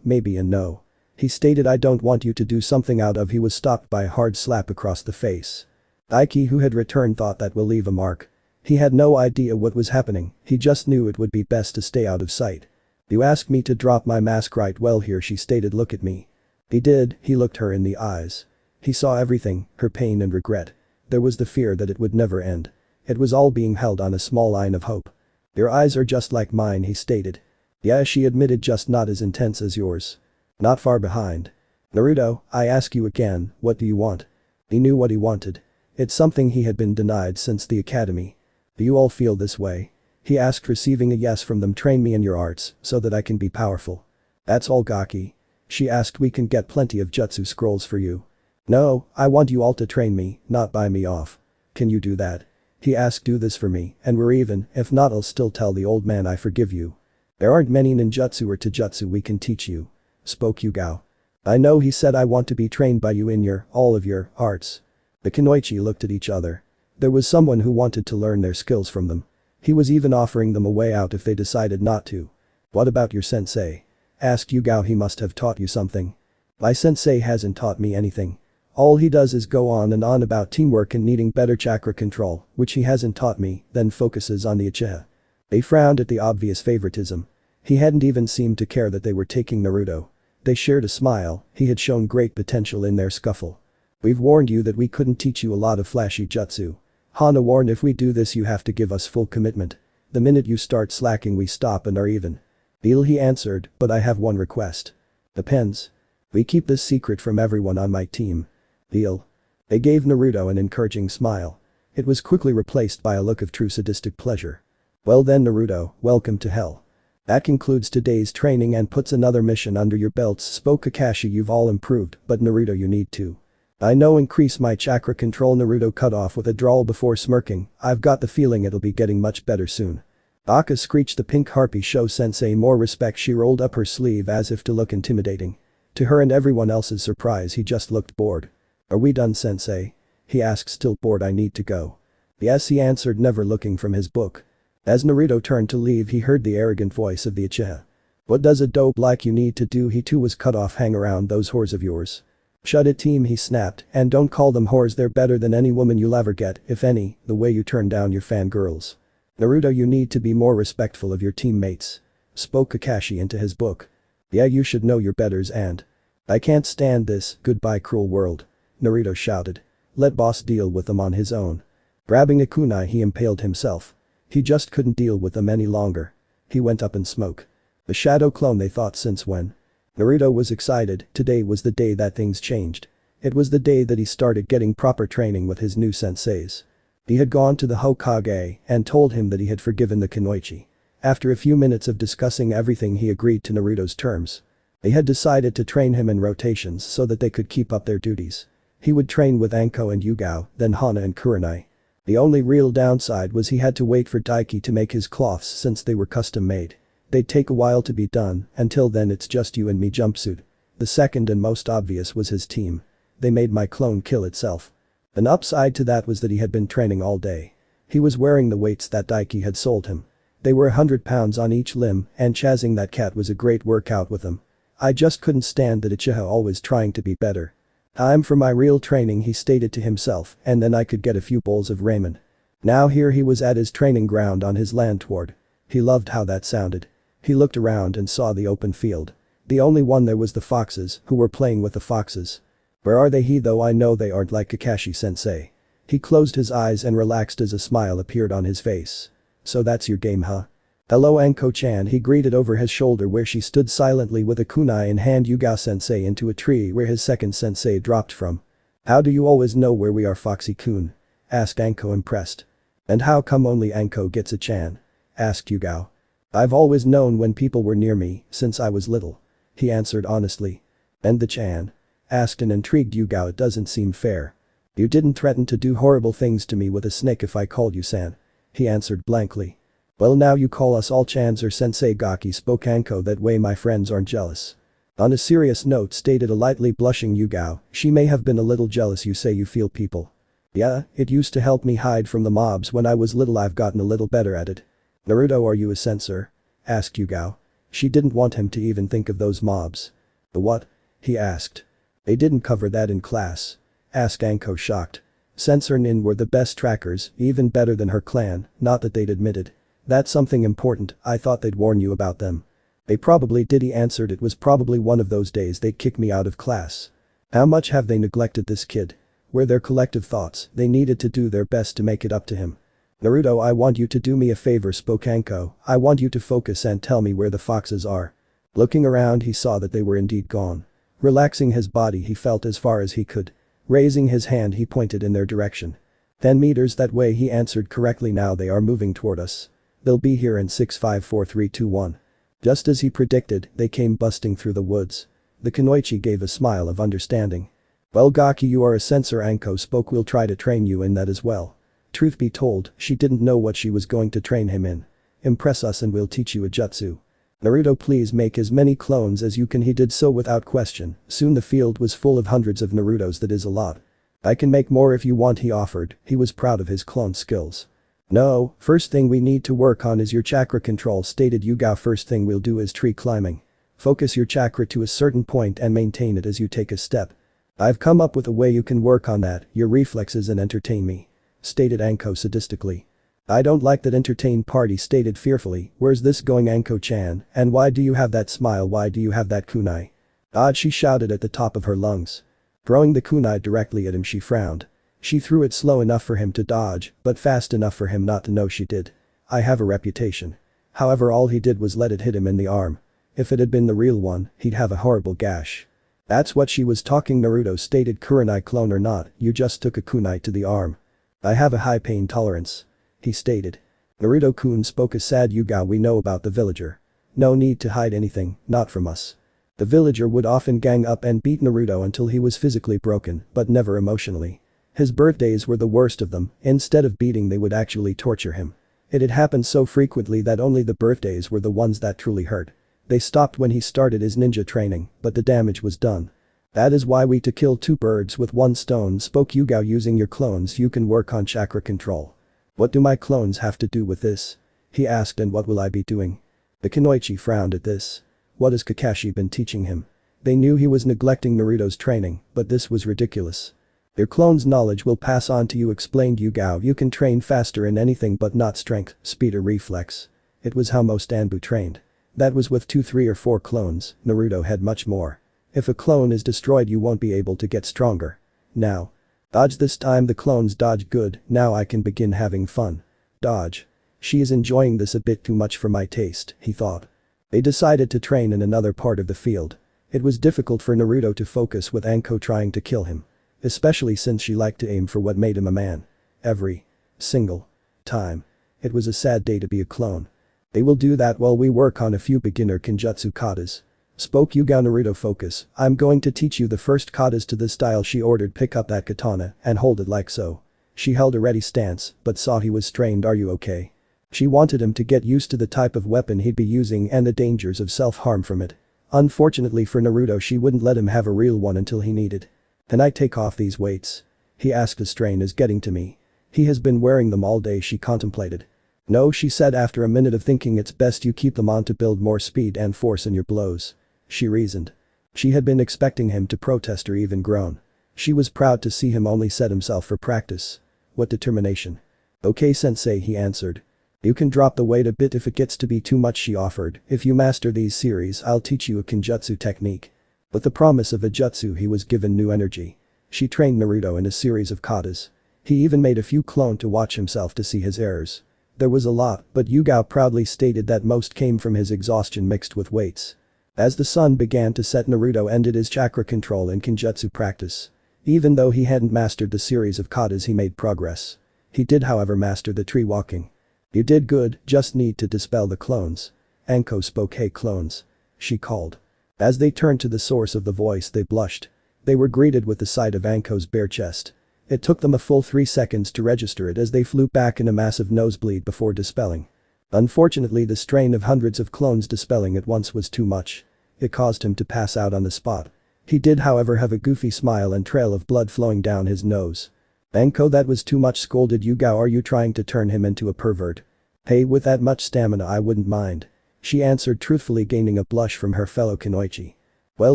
maybe and no. He stated. I don't want you to do something out of… He was stopped by a hard slap across the face. Daiki, who had returned, thought that will leave a mark. He had no idea what was happening, he just knew it would be best to stay out of sight. You asked me to drop my mask, right? Well, here, she stated. Look at me. He did. He looked her in the eyes. He saw everything, her pain and regret. There was the fear that it would never end. It was all being held on a small line of hope. Your eyes are just like mine, he stated. Yeah, she admitted, just not as intense as yours. Not far behind. Naruto, I ask you again, what do you want? He knew what he wanted. It's something he had been denied since the academy. Do you all feel this way? He asked, receiving a yes from them. Train me in your arts, so that I can be powerful. That's all, Gaki. She asked. We can get plenty of jutsu scrolls for you. No, I want you all to train me, not buy me off. Can you do that? He asked. Do this for me, and we're even. If not, I'll still tell the old man I forgive you. There aren't many ninjutsu or taijutsu we can teach you. Spoke Yugao. I know, he said. I want to be trained by you in all of your arts. The Kunoichi looked at each other. There was someone who wanted to learn their skills from them. He was even offering them a way out if they decided not to. What about your sensei? Asked Yugao. He must have taught you something. My sensei hasn't taught me anything. All he does is go on and on about teamwork and needing better chakra control, which he hasn't taught me, then focuses on the Uchiha. They frowned at the obvious favoritism. He hadn't even seemed to care that they were taking Naruto. They shared a smile. He had shown great potential in their scuffle. We've warned you that we couldn't teach you a lot of flashy jutsu. Hana warned, if we do this you have to give us full commitment. The minute you start slacking we stop and are even. Deal, he answered, but I have one request. Depends. We keep this secret from everyone on my team. Deal. They gave Naruto an encouraging smile. It was quickly replaced by a look of true sadistic pleasure. Well then, Naruto, welcome to hell. That concludes today's training and puts another mission under your belts, spoke Kakashi. You've all improved, but Naruto, you need to. I know, increase my chakra control. Naruto cut off with a drawl before smirking. I've got the feeling it'll be getting much better soon. Aka screeched. The pink harpy. Show sensei more respect. She rolled up her sleeve as if to look intimidating. To her and everyone else's surprise, he just looked bored. Are we done, sensei? He asked, still bored. I need to go. Yes, he answered, never looking from his book. As Naruto turned to leave, he heard the arrogant voice of the Uchiha. What does a dope like you need to do? He too was cut off. Hang around those whores of yours. Shut it, team, he snapped, and don't call them whores. They're better than any woman you'll ever get, if any, the way you turn down your fangirls. Naruto, you need to be more respectful of your teammates. Spoke Kakashi into his book. Yeah, you should know your betters and. I can't stand this, goodbye cruel world. Naruto shouted. Let boss deal with them on his own. Grabbing a kunai, he impaled himself. He just couldn't deal with them any longer. He went up in smoke. The shadow clone, they thought, since when? Naruto was excited. Today was the day that things changed. It was the day that he started getting proper training with his new senseis. He had gone to the Hokage and told him that he had forgiven the Kunoichi. After a few minutes of discussing everything, he agreed to Naruto's terms. They had decided to train him in rotations so that they could keep up their duties. He would train with Anko and Yugao, then Hana and Kurenai. The only real downside was he had to wait for Daiki to make his cloths since they were custom made. They'd take a while to be done. Until then, it's just you and me jumpsuit. The second and most obvious was his team. They made my clone kill itself. An upside to that was that he had been training all day. He was wearing the weights that Daiki had sold him. They were 100 pounds on each limb, and chasing that cat was a great workout with him. I just couldn't stand that Uchiha always trying to be better. Time for my real training, he stated to himself, and then I could get a few bowls of ramen. Now here he was at his training ground on his land toward. He loved how that sounded. He looked around and saw the open field. The only one there was the foxes, who were playing with the foxes. Where are they? Though I know they aren't like Kakashi-sensei. He closed his eyes and relaxed as a smile appeared on his face. So that's your game, huh? Hello, Anko-chan, he greeted over his shoulder where she stood silently with a kunai in hand. Yugao-sensei into a tree where his second sensei dropped from. How do you always know where we are, Foxy-kun? Asked Anko, impressed. And how come only Anko gets a chan? Asked Yugao. I've always known when people were near me, since I was little. He answered honestly. And the chan? Asked an intrigued Yugao. It doesn't seem fair. You didn't threaten to do horrible things to me with a snake if I called you san. He answered blankly. Well, now you call us all chans or sensei. Gaki, spoke Anko. That way my friends aren't jealous. On a serious note, stated a lightly blushing Yugao, she may have been a little jealous. You say you feel people. Yeah, it used to help me hide from the mobs when I was little. I've gotten a little better at it. Naruto, are you a censor? Asked Yugao. She didn't want him to even think of those mobs. The what? He asked. They didn't cover that in class. Asked Anko, shocked. Censor Nin were the best trackers, even better than her clan, not that they'd admitted. That's something important. I thought they'd warn you about them. They probably did, he answered. It was probably one of those days they'd kick me out of class. How much have they neglected this kid? Were their collective thoughts, they needed to do their best to make it up to him. Naruto, I want you to do me a favor, spoke Anko. I want you to focus and tell me where the foxes are. Looking around, he saw that they were indeed gone. Relaxing his body, he felt as far as he could. Raising his hand, he pointed in their direction. 10 meters that way, he answered correctly. Now they are moving toward us. They'll be here in 6, 5, 4, 3, 2, 1. Just as he predicted, they came busting through the woods. The Kunoichi gave a smile of understanding. Well, Gaki, you are a censor, Anko spoke. We'll try to train you in that as well. Truth be told, she didn't know what she was going to train him in. Impress us and we'll teach you a jutsu. Naruto, please make as many clones as you can. He did so without question. Soon the field was full of hundreds of Narutos. That is a lot. I can make more if you want, he offered. He was proud of his clone skills. No, first thing we need to work on is your chakra control, stated Yugao. First thing we'll do is tree climbing. Focus your chakra to a certain point and maintain it as you take a step. I've come up with a way you can work on that, your reflexes, and entertain me. Stated Anko sadistically. I don't like that entertain part, he stated fearfully. Where's this going, Anko-chan, and why do you have that smile? Why do you have that kunai? Odd, she shouted at the top of her lungs. Throwing the kunai directly at him, she frowned. She threw it slow enough for him to dodge, but fast enough for him not to know she did. I have a reputation. However, all he did was let it hit him in the arm. If it had been the real one, he'd have a horrible gash. That's what she was talking, Naruto stated. Kurenai, clone or not, you just took a kunai to the arm. I have a high pain tolerance. He stated. Naruto-kun, spoke a sad Yugao. We know about the villager. No need to hide anything, not from us. The villager would often gang up and beat Naruto until he was physically broken, but never emotionally. His birthdays were the worst of them. Instead of beating, they would actually torture him. It had happened so frequently that only the birthdays were the ones that truly hurt. They stopped when he started his ninja training, but the damage was done. That is why we to kill two birds with one stone, spoke Yugao. Using your clones you can work on chakra control. What do my clones have to do with this? He asked, and what will I be doing? The Kunoichi frowned at this. What has Kakashi been teaching him? They knew he was neglecting Naruto's training, but this was ridiculous. Your clone's knowledge will pass on to you, explained Yugao. You can train faster in anything but not strength, speed or reflex. It was how most Anbu trained. That was with 2, 3 or 4 clones. Naruto had much more. If a clone is destroyed you won't be able to get stronger. Now. Dodge. This time the clones dodged. Good, now I can begin having fun. Dodge. She is enjoying this a bit too much for my taste, he thought. They decided to train in another part of the field. It was difficult for Naruto to focus with Anko trying to kill him. Especially since she liked to aim for what made him a man. Every single time. It was a sad day to be a clone. They will do that while we work on a few beginner Kenjutsu katas. Spoke Yugao. Naruto, focus. I'm going to teach you the first katas to this style, she ordered. Pick up that katana and hold it like so. She held a ready stance but saw he was strained. Are you okay? She wanted him to get used to the type of weapon he'd be using and the dangers of self-harm from it. Unfortunately for Naruto, she wouldn't let him have a real one until he needed. Can I take off these weights? He asked. The strain is getting to me. He has been wearing them all day, she contemplated. No, she said after a minute of thinking, it's best you keep them on to build more speed and force in your blows. She reasoned. She had been expecting him to protest or even groan. She was proud to see him only set himself for practice. What determination. Okay sensei, he answered. You can drop the weight a bit if it gets to be too much, she offered. If you master these series I'll teach you a Kenjutsu technique. With the promise of a jutsu he was given new energy. She trained Naruto in a series of katas. He even made a few clone to watch himself to see his errors. There was a lot, but Yugao proudly stated that most came from his exhaustion mixed with weights. As the sun began to set, Naruto ended his chakra control in Kenjutsu practice. Even though he hadn't mastered the series of katas, he made progress. He did however master the tree walking. You did good, just need to dispel the clones. Anko spoke. Hey clones. She called. As they turned to the source of the voice they blushed. They were greeted with the sight of Anko's bare chest. It took them a full 3 seconds to register it as they flew back in a massive nosebleed before dispelling. Unfortunately, the strain of hundreds of clones dispelling at once was too much. It caused him to pass out on the spot. He did however have a goofy smile and trail of blood flowing down his nose. Anko, that was too much, scolded Yugao. Are you trying to turn him into a pervert? Hey, with that much stamina I wouldn't mind. She answered truthfully, gaining a blush from her fellow Kunoichi. Well,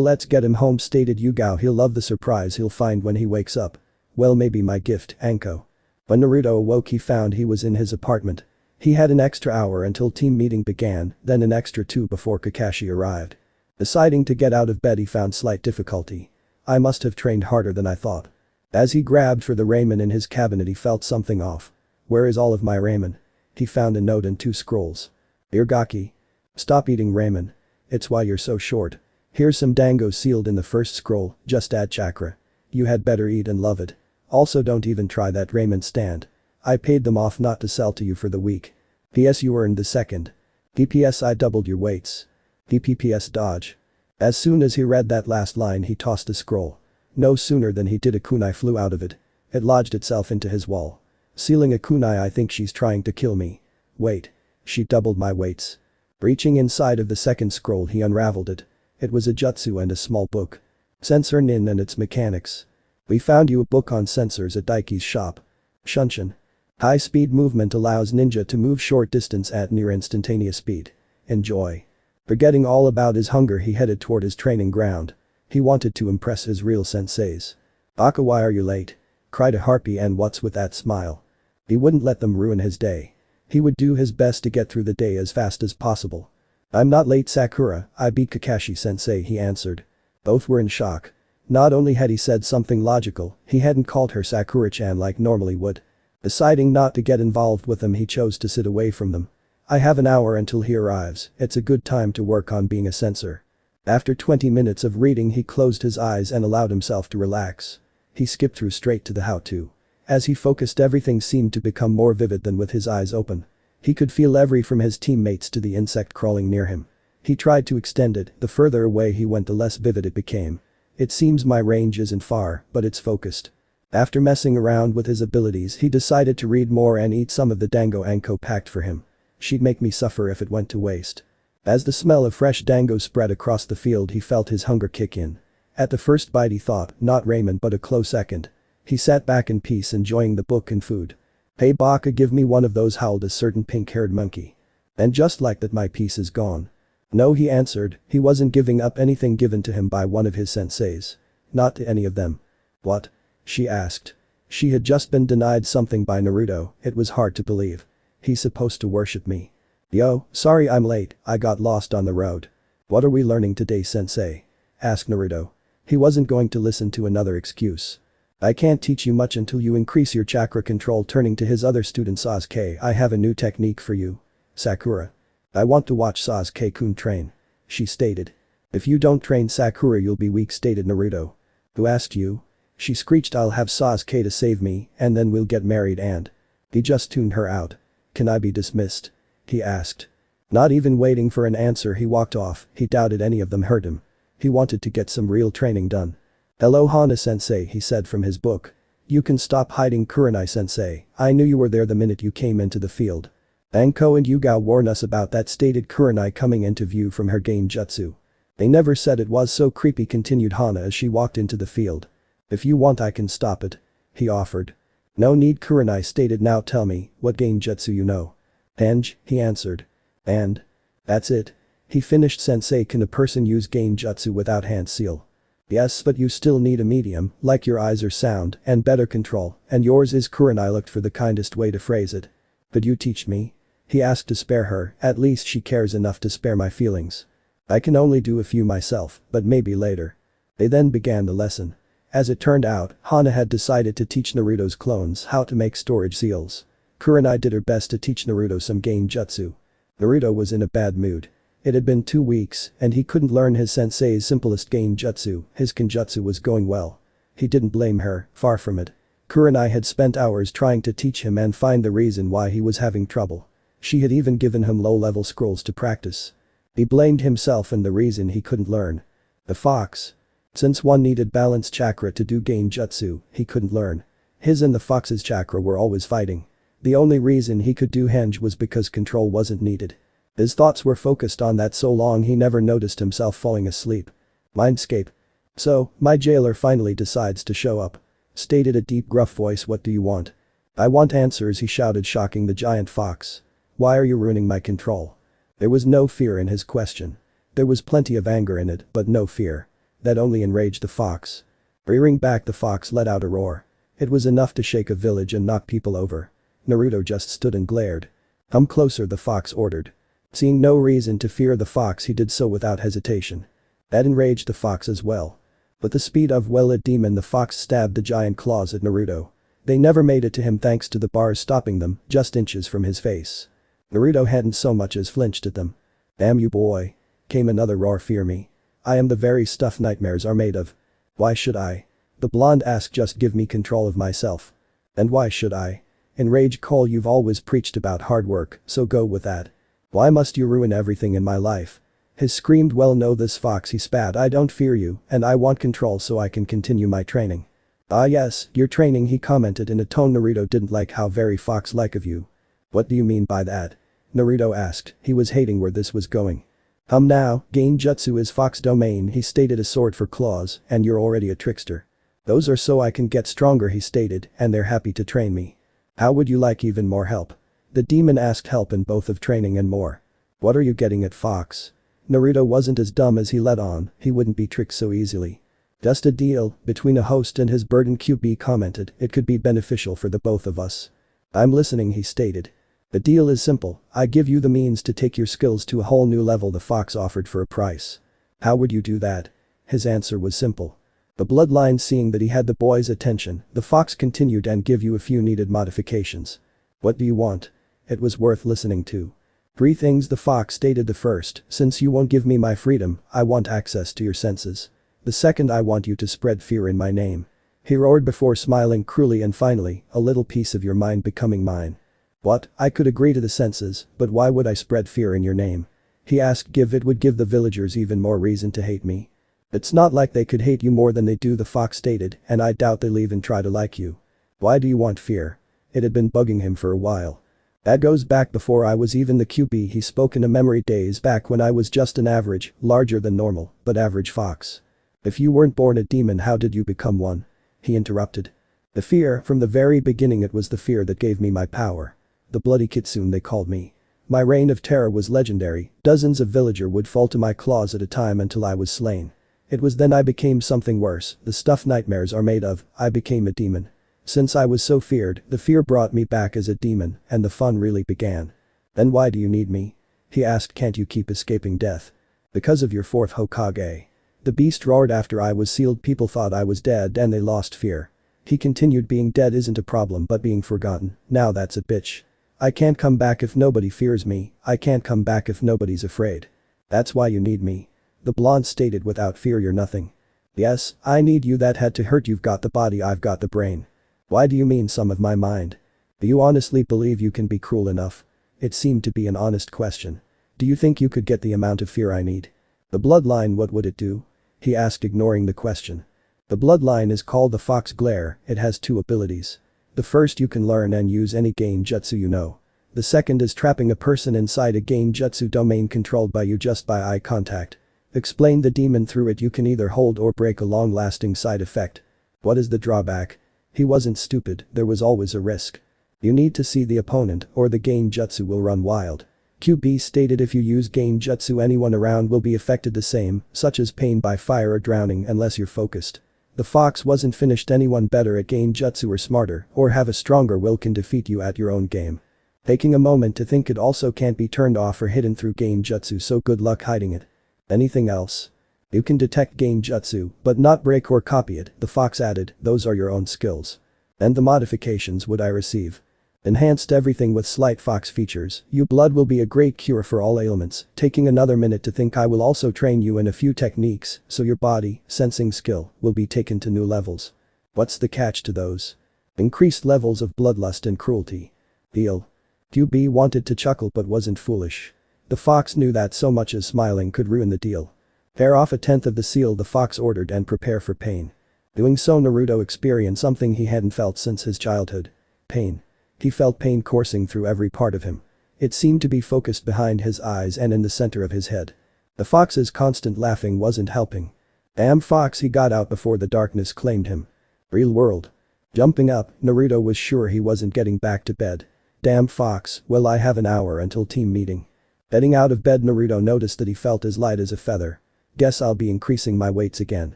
let's get him home, stated Yugao. He'll love the surprise he'll find when he wakes up. Well, maybe my gift, Anko. When Naruto awoke he found he was in his apartment. He had an extra hour until team meeting began, then an extra 2 before Kakashi arrived. Deciding to get out of bed he found slight difficulty. I must have trained harder than I thought. As he grabbed for the ramen in his cabinet he felt something off. Where is all of my ramen? He found a note and 2 scrolls. Dear Gaki. Stop eating ramen. It's why you're so short. Here's some dango sealed in the first scroll, just add chakra. You had better eat and love it. Also don't even try that ramen stand. I paid them off not to sell to you for the week. P.S. you earned the second. P.P.S. I doubled your weights. P.P.P.S. dodge. As soon as he read that last line he tossed the scroll. No sooner than he did a kunai flew out of it. It lodged itself into his wall. Sealing a kunai. I think she's trying to kill me. Wait. She doubled my weights. Reaching inside of the second scroll he unraveled it. It was a jutsu and a small book. Sensor Nin and its mechanics. We found you a book on sensors at Daiki's shop. Shunshin. High-speed movement allows ninja to move short distance at near instantaneous speed. Enjoy. Forgetting all about his hunger he headed toward his training ground. He wanted to impress his real senseis. Baka, why are you late? Cried a harpy, and what's with that smile? He wouldn't let them ruin his day. He would do his best to get through the day as fast as possible. I'm not late, Sakura, I beat Kakashi-sensei, he answered. Both were in shock. Not only had he said something logical, he hadn't called her Sakura-chan like normally would. Deciding not to get involved with them he chose to sit away from them. I have an hour until he arrives, it's a good time to work on being a censor. After 20 minutes of reading he closed his eyes and allowed himself to relax. He skipped through straight to the how-to. As he focused everything seemed to become more vivid than with his eyes open. He could feel every from his teammates to the insect crawling near him. He tried to extend it, the further away he went the less vivid it became. It seems my range isn't far, but it's focused. After messing around with his abilities he decided to read more and eat some of the dango Anko packed for him. She'd make me suffer if it went to waste. As the smell of fresh dango spread across the field he felt his hunger kick in. At the first bite he thought, not ramen but a close second. He sat back in peace enjoying the book and food. "Hey Baka, give me one of those," howled a certain pink-haired monkey. And just like that my piece is gone. No, he answered, he wasn't giving up anything given to him by one of his senseis. Not to any of them. What? She asked. She had just been denied something by Naruto, it was hard to believe. He's supposed to worship me. "Yo, sorry I'm late, I got lost on the road." "What are we learning today, sensei?" asked Naruto. He wasn't going to listen to another excuse. "I can't teach you much until you increase your chakra control." Turning to his other student Sasuke, "I have a new technique for you. Sakura. I want to watch Sasuke-kun train," she stated. "If you don't train Sakura you'll be weak," stated Naruto. "Who asked you?" She screeched. "I'll have Sasuke to save me, and then we'll get married and..." He just tuned her out. "Can I be dismissed?" he asked. Not even waiting for an answer he walked off, he doubted any of them heard him. He wanted to get some real training done. "Hello Hana-sensei," he said from his book. "You can stop hiding, Kurenai-sensei, I knew you were there the minute you came into the field. Anko and Yugao warned us about that," stated Kurenai coming into view from her Genjutsu. "They never said it was so creepy," continued Hana as she walked into the field. "If you want I can stop it," he offered. "No need," Kurenai stated. "Now tell me, what Genjutsu you know?" "Henge," he answered. "And? That's it?" He finished. "Sensei, can a person use Genjutsu without hand seal?" "Yes, but you still need a medium, like your eyes are sound, and better control, and yours is." Kurenai looked for the kindest way to phrase it. "Could you teach me?" he asked to spare her, at least she cares enough to spare my feelings. "I can only do a few myself, but maybe later." They then began the lesson. As it turned out, Hana had decided to teach Naruto's clones how to make storage seals. Kurenai did her best to teach Naruto some Genjutsu. Naruto was in a bad mood. It had been 2 weeks, and he couldn't learn his sensei's simplest Genjutsu. His Kenjutsu was going well. He didn't blame her, far from it. Kurenai had spent hours trying to teach him and find the reason why he was having trouble. She had even given him low-level scrolls to practice. He blamed himself and the reason he couldn't learn. The fox. Since one needed balanced chakra to do Genjutsu, he couldn't learn. His and the fox's chakra were always fighting. The only reason he could do henge was because control wasn't needed. His thoughts were focused on that so long he never noticed himself falling asleep. Mindscape. "So, my jailer finally decides to show up," stated a deep gruff voice. "What do you want?" "I want answers," he shouted, shocking the giant fox. "Why are you ruining my control?" There was no fear in his question. There was plenty of anger in it, but no fear. That only enraged the fox. Rearing back, the fox let out a roar. It was enough to shake a village and knock people over. Naruto just stood and glared. "Come closer," the fox ordered. Seeing no reason to fear the fox, he did so without hesitation. That enraged the fox as well. With the speed of a demon, the fox stabbed the giant claws at Naruto. They never made it to him thanks to the bars stopping them, just inches from his face. Naruto hadn't so much as flinched at them. "Damn you, boy!" came another roar. "Fear me. I am the very stuff nightmares are made of." "Why should I?" the blonde asked. "Just give me control of myself." "And why should I?" enraged Cole. "You've always preached about hard work, so go with that. Why must you ruin everything in my life?" His screamed. "Well, no, this fox," he spat. "I don't fear you, and I want control so I can continue my training." "Ah yes, your training," he commented in a tone Naruto didn't like. "How very fox-like of you." "What do you mean by that?" Naruto asked. He was hating where this was going. Now, Genjutsu is fox domain," he stated. "A sword for claws, and you're already a trickster." "Those are so I can get stronger," he stated, "and they're happy to train me." "How would you like even more help?" the demon asked. "Help in both of training and more." "What are you getting at, fox?" Naruto wasn't as dumb as he let on, he wouldn't be tricked so easily. "Just a deal between a host and his burden," QB commented. "It could be beneficial for the both of us." "I'm listening," he stated. "The deal is simple, I give you the means to take your skills to a whole new level," the fox offered for a price. "How would you do that?" His answer was simple. The bloodline. Seeing that he had the boy's attention, the fox continued, "And give you a few needed modifications." "What do you want?" It was worth listening to. "3 things," the fox stated. "The first, since you won't give me my freedom, I want access to your senses. The second, I want you to spread fear in my name." He roared before smiling cruelly. "And finally, a little piece of your mind becoming mine." "What?" "I could agree to the senses, but why would I spread fear in your name?" he asked. It would give the villagers even more reason to hate me." It's not like they could hate you more than they do, the fox stated, and I doubt they'll even try to like you. Why do you want fear? It had been bugging him for a while. That goes back before I was even the QB, he spoke in a memory, days back when I was just an average, larger than normal, but average fox. If you weren't born a demon, how did you become one? He interrupted. The fear, from the very beginning it was the fear that gave me my power. The bloody kitsune they called me. My reign of terror was legendary, dozens of villagers would fall to my claws at a time until I was slain. It was then I became something worse, the stuff nightmares are made of, I became a demon. Since I was so feared, the fear brought me back as a demon, and the fun really began. Then why do you need me? He asked, can't you keep escaping death? Because of your fourth Hokage. The beast roared, after I was sealed people thought I was dead and they lost fear. He continued, being dead isn't a problem but being forgotten, now that's a bitch. I can't come back if nobody fears me, I can't come back if nobody's afraid. That's why you need me. The blonde stated, without fear you're nothing. Yes, I need you, that had to hurt, you've got the body, I've got the brain. Why do you mean some of my mind? Do you honestly believe you can be cruel enough? It seemed to be an honest question. Do you think you could get the amount of fear I need? The bloodline, what would it do? He asked, ignoring the question. The bloodline is called the Fox Glare, it has two abilities. The first, you can learn and use any Genjutsu you know. The second is trapping a person inside a Genjutsu domain controlled by you just by eye contact. Explain the demon, through it you can either hold or break, a long-lasting side effect. What is the drawback? He wasn't stupid, there was always a risk. You need to see the opponent or the Genjutsu will run wild. QB stated, if you use Genjutsu anyone around will be affected the same, such as pain by fire or drowning, unless you're focused. The fox wasn't finished, anyone better at Genjutsu or smarter or have a stronger will can defeat you at your own game. Taking a moment to think, it also can't be turned off or hidden through Genjutsu, so good luck hiding it. Anything else? You can detect Genjutsu, but not break or copy it, the fox added, those are your own skills. And the modifications would I receive? Enhanced everything with slight fox features, your blood will be a great cure for all ailments, taking another minute to think. I will also train you in a few techniques, so your body, sensing skill, will be taken to new levels. What's the catch to those? Increased levels of bloodlust and cruelty. Deal. QB wanted to chuckle but wasn't foolish. The fox knew that so much as smiling could ruin the deal. Tear off a tenth of the seal, the fox ordered, and prepare for pain. Doing so, Naruto experienced something he hadn't felt since his childhood. Pain. He felt pain coursing through every part of him. It seemed to be focused behind his eyes and in the center of his head. The fox's constant laughing wasn't helping. Damn fox, he got out before the darkness claimed him. Real world. Jumping up, Naruto was sure he wasn't getting back to bed. Damn fox, well, I have an hour until team meeting. Getting out of bed, Naruto noticed that he felt as light as a feather. Guess I'll be increasing my weights again.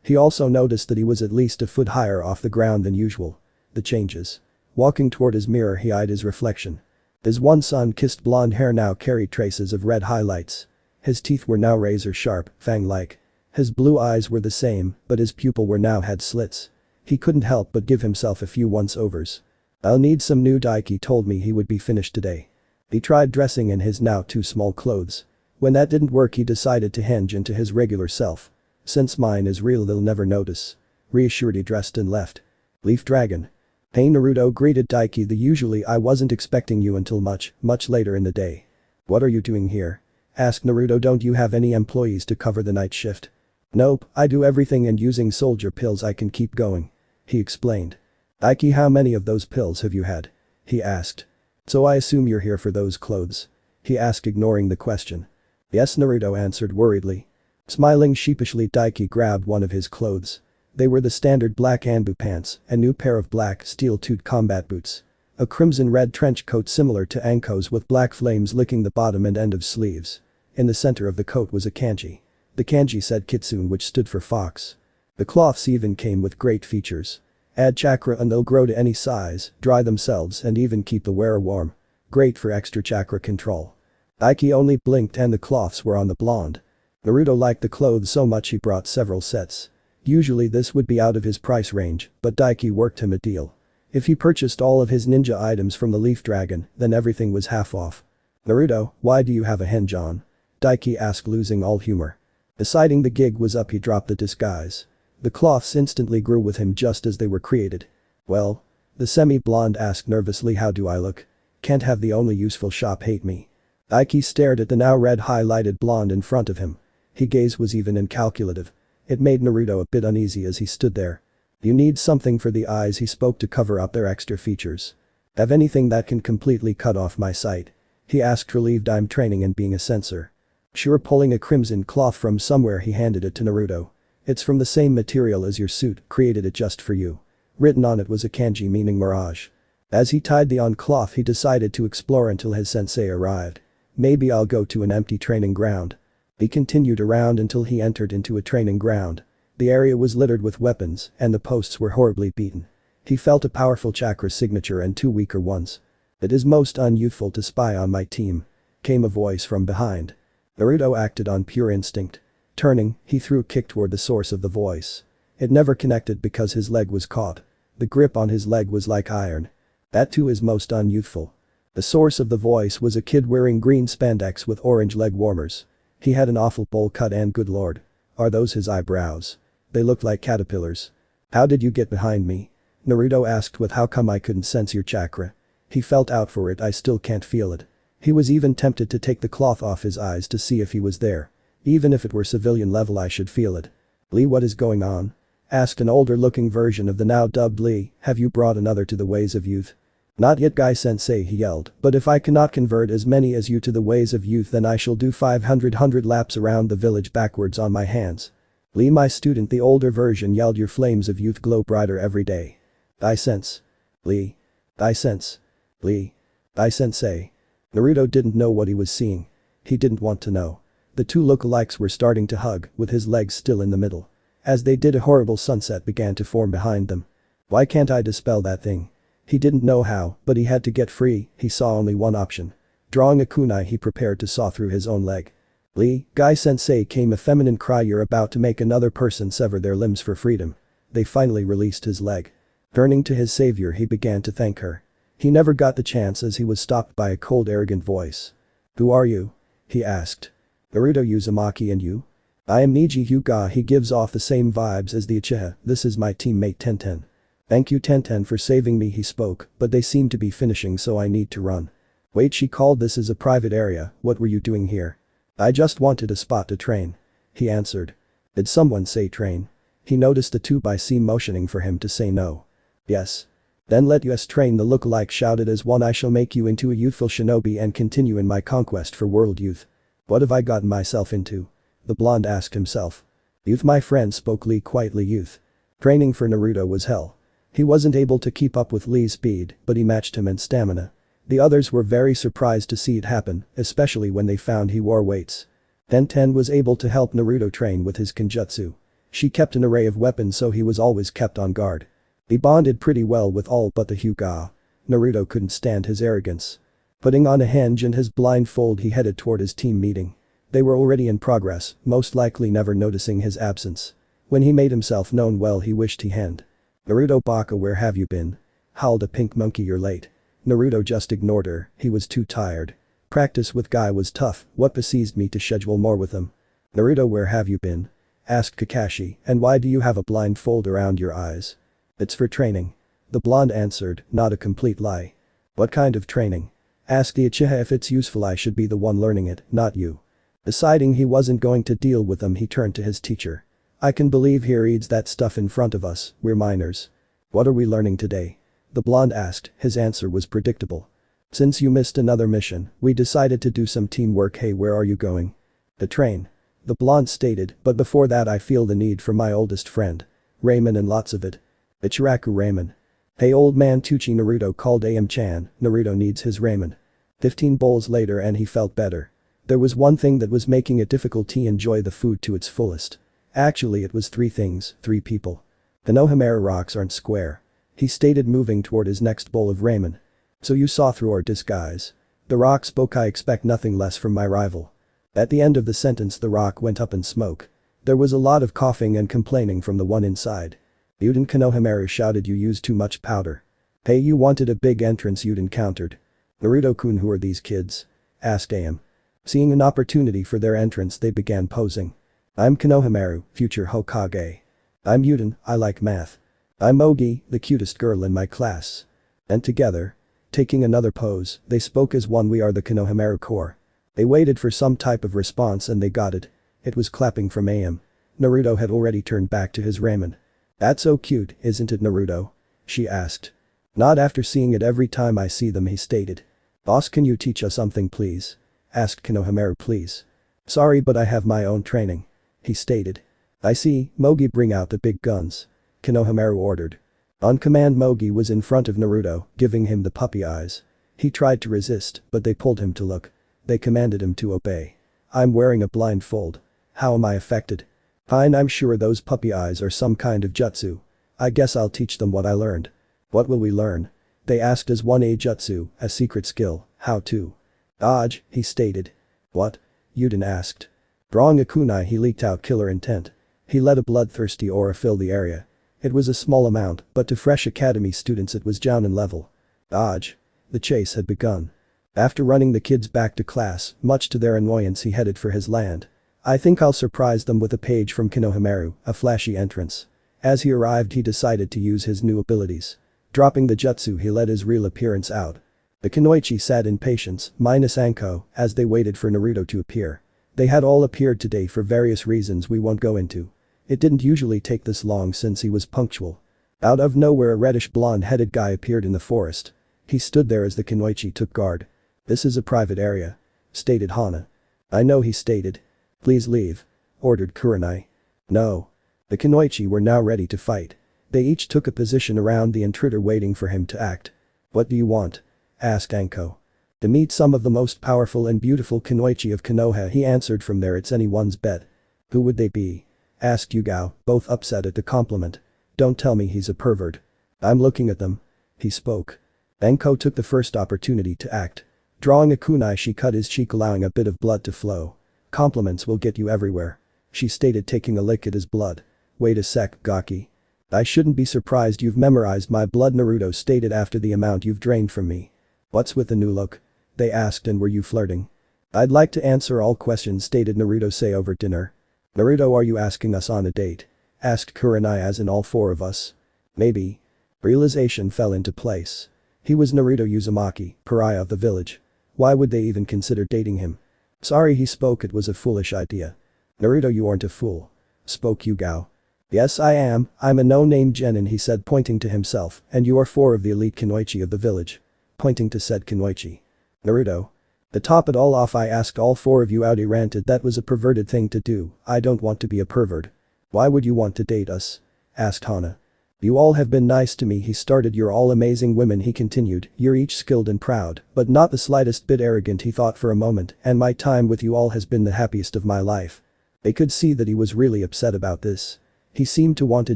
He also noticed that he was at least a foot higher off the ground than usual. The changes. Walking toward his mirror, he eyed his reflection. His one sun-kissed blonde hair now carried traces of red highlights. His teeth were now razor sharp, fang-like. His blue eyes were the same, but his pupil were now had slits. He couldn't help but give himself a few once-overs. I'll need some new Daiki told me he would be finished today. He tried dressing in his now too small clothes. When that didn't work, he decided to change into his regular self. Since mine is real, they'll never notice. Reassured, he dressed and left. Leaf Dragon. Hey, Naruto greeted Daiki, the usually I wasn't expecting you until much later in the day. What are you doing here? Asked Naruto. Don't you have any employees to cover the night shift? Nope, I do everything, and using soldier pills I can keep going. He explained. Daiki, how many of those pills have you had? He asked. So I assume you're here for those clothes? He asked, ignoring the question. Yes, Naruto answered worriedly. Smiling sheepishly, Daiki grabbed one of his clothes. They were the standard black Anbu pants, a new pair of black steel-toed combat boots. A crimson-red trench coat similar to Anko's with black flames licking the bottom and end of sleeves. In the center of the coat was a kanji. The kanji said Kitsune, which stood for fox. The cloths even came with great features. Add chakra and they'll grow to any size, dry themselves and even keep the wearer warm. Great for extra chakra control. Daiki only blinked and the cloths were on the blonde. Naruto liked the clothes so much he brought several sets. Usually this would be out of his price range, but Daiki worked him a deal. If he purchased all of his ninja items from the Leaf Dragon, then everything was half off. Naruto, why do you have a henge on? Daiki asked, losing all humor. Deciding the gig was up, he dropped the disguise. The cloths instantly grew with him just as they were created. Well? The semi-blonde asked nervously. How do I look? Can't have the only useful shop hate me. Daiki stared at the now red highlighted blonde in front of him. His gaze was even and calculative. It made Naruto a bit uneasy as he stood there. You need something for the eyes, he spoke, to cover up their extra features. Have anything that can completely cut off my sight? He asked, relieved. I'm training in being a censor. Sure. Pulling a crimson cloth from somewhere, he handed it to Naruto. It's from the same material as your suit, created it just for you. Written on it was a kanji meaning mirage. As he tied the on cloth, he decided to explore until his sensei arrived. Maybe I'll go to an empty training ground. He continued around until he entered into a training ground. The area was littered with weapons, and the posts were horribly beaten. He felt a powerful chakra signature and 2 weaker ones. It is most unyouthful to spy on my team, came a voice from behind. Naruto acted on pure instinct. Turning, he threw a kick toward the source of the voice. It never connected because his leg was caught. The grip on his leg was like iron. That too is most unyouthful. The source of the voice was a kid wearing green spandex with orange leg warmers. He had an awful bowl cut, and good lord. Are those his eyebrows? They look like caterpillars. How did you get behind me? Naruto asked with how come I couldn't sense your chakra. He felt out for it. I still can't feel it. He was even tempted to take the cloth off his eyes to see if he was there. Even if it were civilian level, I should feel it. Lee, what is going on? Asked an older looking version of the now dubbed Lee. Have you brought another to the ways of youth? Not yet, guy sensei, he yelled, but if I cannot convert as many as you to the ways of youth, then I shall do 500 laps around the village backwards on my hands. Lee, my student, the older version yelled, your flames of youth glow brighter every day. I sense. Lee. I sense. Lee. I sensei. Naruto didn't know what he was seeing. He didn't want to know. The two lookalikes were starting to hug, with his legs still in the middle. As they did, a horrible sunset began to form behind them. Why can't I dispel that thing? He didn't know how, but he had to get free. He saw only one option. Drawing a kunai, he prepared to saw through his own leg. Lee, guy sensei, came a feminine cry. You're about to make another person sever their limbs for freedom. They finally released his leg. Turning to his savior, he began to thank her. He never got the chance as he was stopped by a cold, arrogant voice. Who are you? He asked. Naruto Uzumaki. And you? I am Mirage Yugao. He gives off the same vibes as the Uchiha. This is my teammate Tenten. Thank you Tenten for saving me, he spoke, but they seem to be finishing, so I need to run. Wait, she called, this is a private area. What were you doing here? I just wanted a spot to train. He answered. Did someone say train? He noticed the 2x motioning for him to say no. Yes. Then let us train, the lookalike shouted as one. I shall make you into a youthful shinobi and continue in my conquest for world youth. What have I gotten myself into? The blonde asked himself. Youth, my friend, spoke Lee quietly. Youth. Training for Naruto was hell. He wasn't able to keep up with Lee's speed, but he matched him in stamina. The others were very surprised to see it happen, especially when they found he wore weights. Tenten was able to help Naruto train with his Kenjutsu. She kept an array of weapons, so he was always kept on guard. He bonded pretty well with all but the Hyuga. Naruto couldn't stand his arrogance. Putting on a henge and his blindfold, he headed toward his team meeting. They were already in progress, most likely never noticing his absence. When he made himself known, well, he wished he hadn't. Naruto Baka, where have you been? Howled a pink monkey. You're late. Naruto just ignored her, he was too tired. Practice with guy was tough, what possessed me to schedule more with him? Naruto, where have you been? Asked Kakashi, and why do you have a blindfold around your eyes? It's for training. The blonde answered, not a complete lie. What kind of training? Asked the Uchiha. If it's useful, I should be the one learning it, not you. Deciding he wasn't going to deal with them, he turned to his teacher. I can believe he reads that stuff in front of us, we're minors. What are we learning today? The blonde asked, his answer was predictable. Since you missed another mission, we decided to do some teamwork. Hey, where are you going? The train. The blonde stated, but before that I feel the need for my oldest friend. Ramen, and lots of it. Ichiraku ramen. Hey old man, Tuchi, Naruto called Am-chan. Naruto needs his ramen. 15 bowls later and he felt better. There was one thing that was making it difficult to enjoy the food to its fullest. Actually, it was 3 things, 3 people. The Konohamaru rocks aren't square. He stated, moving toward his next bowl of ramen. So you saw through our disguise. The rock spoke. I expect nothing less from my rival. At the end of the sentence, the rock went up in smoke. There was a lot of coughing and complaining from the one inside. Yuden Konohamaru shouted, you used too much powder. Hey, you wanted a big entrance, Yuden countered. Naruto-kun, who are these kids? Asked Am. Seeing an opportunity for their entrance, they began posing. I'm Konohamaru, future Hokage. I'm Yuden, I like math. I'm Ogi, the cutest girl in my class. And together, taking another pose, they spoke as one. We are the Konohamaru Corps. They waited for some type of response and they got it. It was clapping from Am. Naruto had already turned back to his ramen. "That's so cute, isn't it, Naruto?" she asked. "Not after seeing it every time I see them," he stated. "Boss, can you teach us something please?" asked Konohamaru. "Please. Sorry, but I have my own training," he stated. "I see, Mogi, bring out the big guns," Konohamaru ordered. On command, Mogi was in front of Naruto, giving him the puppy eyes. He tried to resist, but they pulled him to look. They commanded him to obey. "I'm wearing a blindfold. How am I affected?" "Fine, I'm sure those puppy eyes are some kind of jutsu. I guess I'll teach them what I learned." "What will we learn?" they asked as one. "A jutsu, a secret skill, how to dodge," he stated. "What?" Yuden asked. Drawing a kunai, he leaked out killer intent. He let a bloodthirsty aura fill the area. It was a small amount, but to fresh academy students it was jounin level. Dodge. The chase had begun. After running the kids back to class, much to their annoyance, he headed for his land. "I think I'll surprise them with a page from Konohamaru, a flashy entrance." As he arrived, he decided to use his new abilities. Dropping the jutsu, he let his real appearance out. The Kunoichi sat in patience, minus Anko, as they waited for Naruto to appear. They had all appeared today for various reasons we won't go into. It didn't usually take this long since he was punctual. Out of nowhere, a reddish blonde-headed guy appeared in the forest. He stood there as the Kunoichi took guard. "This is a private area," stated Hana. "I know," he stated. "Please leave," ordered Kurenai. "No." The Kunoichi were now ready to fight. They each took a position around the intruder, waiting for him to act. "What do you want?" asked Anko. "To meet some of the most powerful and beautiful Kunoichi of Konoha," he answered. "From there it's anyone's bet." "Who would they be?" asked Yugao, both upset at the compliment. "Don't tell me he's a pervert." "I'm looking at them," he spoke. Anko took the first opportunity to act. Drawing a kunai, she cut his cheek, allowing a bit of blood to flow. "Compliments will get you everywhere," she stated, taking a lick at his blood. "Wait a sec, Gaki. I shouldn't be surprised you've memorized my blood," Naruto stated, "after the amount you've drained from me." "What's with the new look?" they asked. "And were you flirting?" "I'd like to answer all questions," stated Naruto. "Say over dinner." "Naruto, are you asking us on a date?" asked Kurenai. "As in all four of us?" "Maybe." Realization fell into place. He was Naruto Uzumaki, pariah of the village. Why would they even consider dating him? "Sorry," he spoke, "it was a foolish idea." "Naruto, you aren't a fool," spoke Yugao. "Yes, I am. I'm a no-name genin," he said, pointing to himself, "and you are four of the elite Kunoichi of the village." Pointing to said Kunoichi. "Naruto. To top it all off, I asked all four of you out," he ranted. "That was a perverted thing to do. I don't want to be a pervert." "Why would you want to date us?" asked Hana. "You all have been nice to me," he started. "You're all amazing women," he continued. "You're each skilled and proud, but not the slightest bit arrogant." He thought for a moment, "And my time with you all has been the happiest of my life." They could see that he was really upset about this. He seemed to want a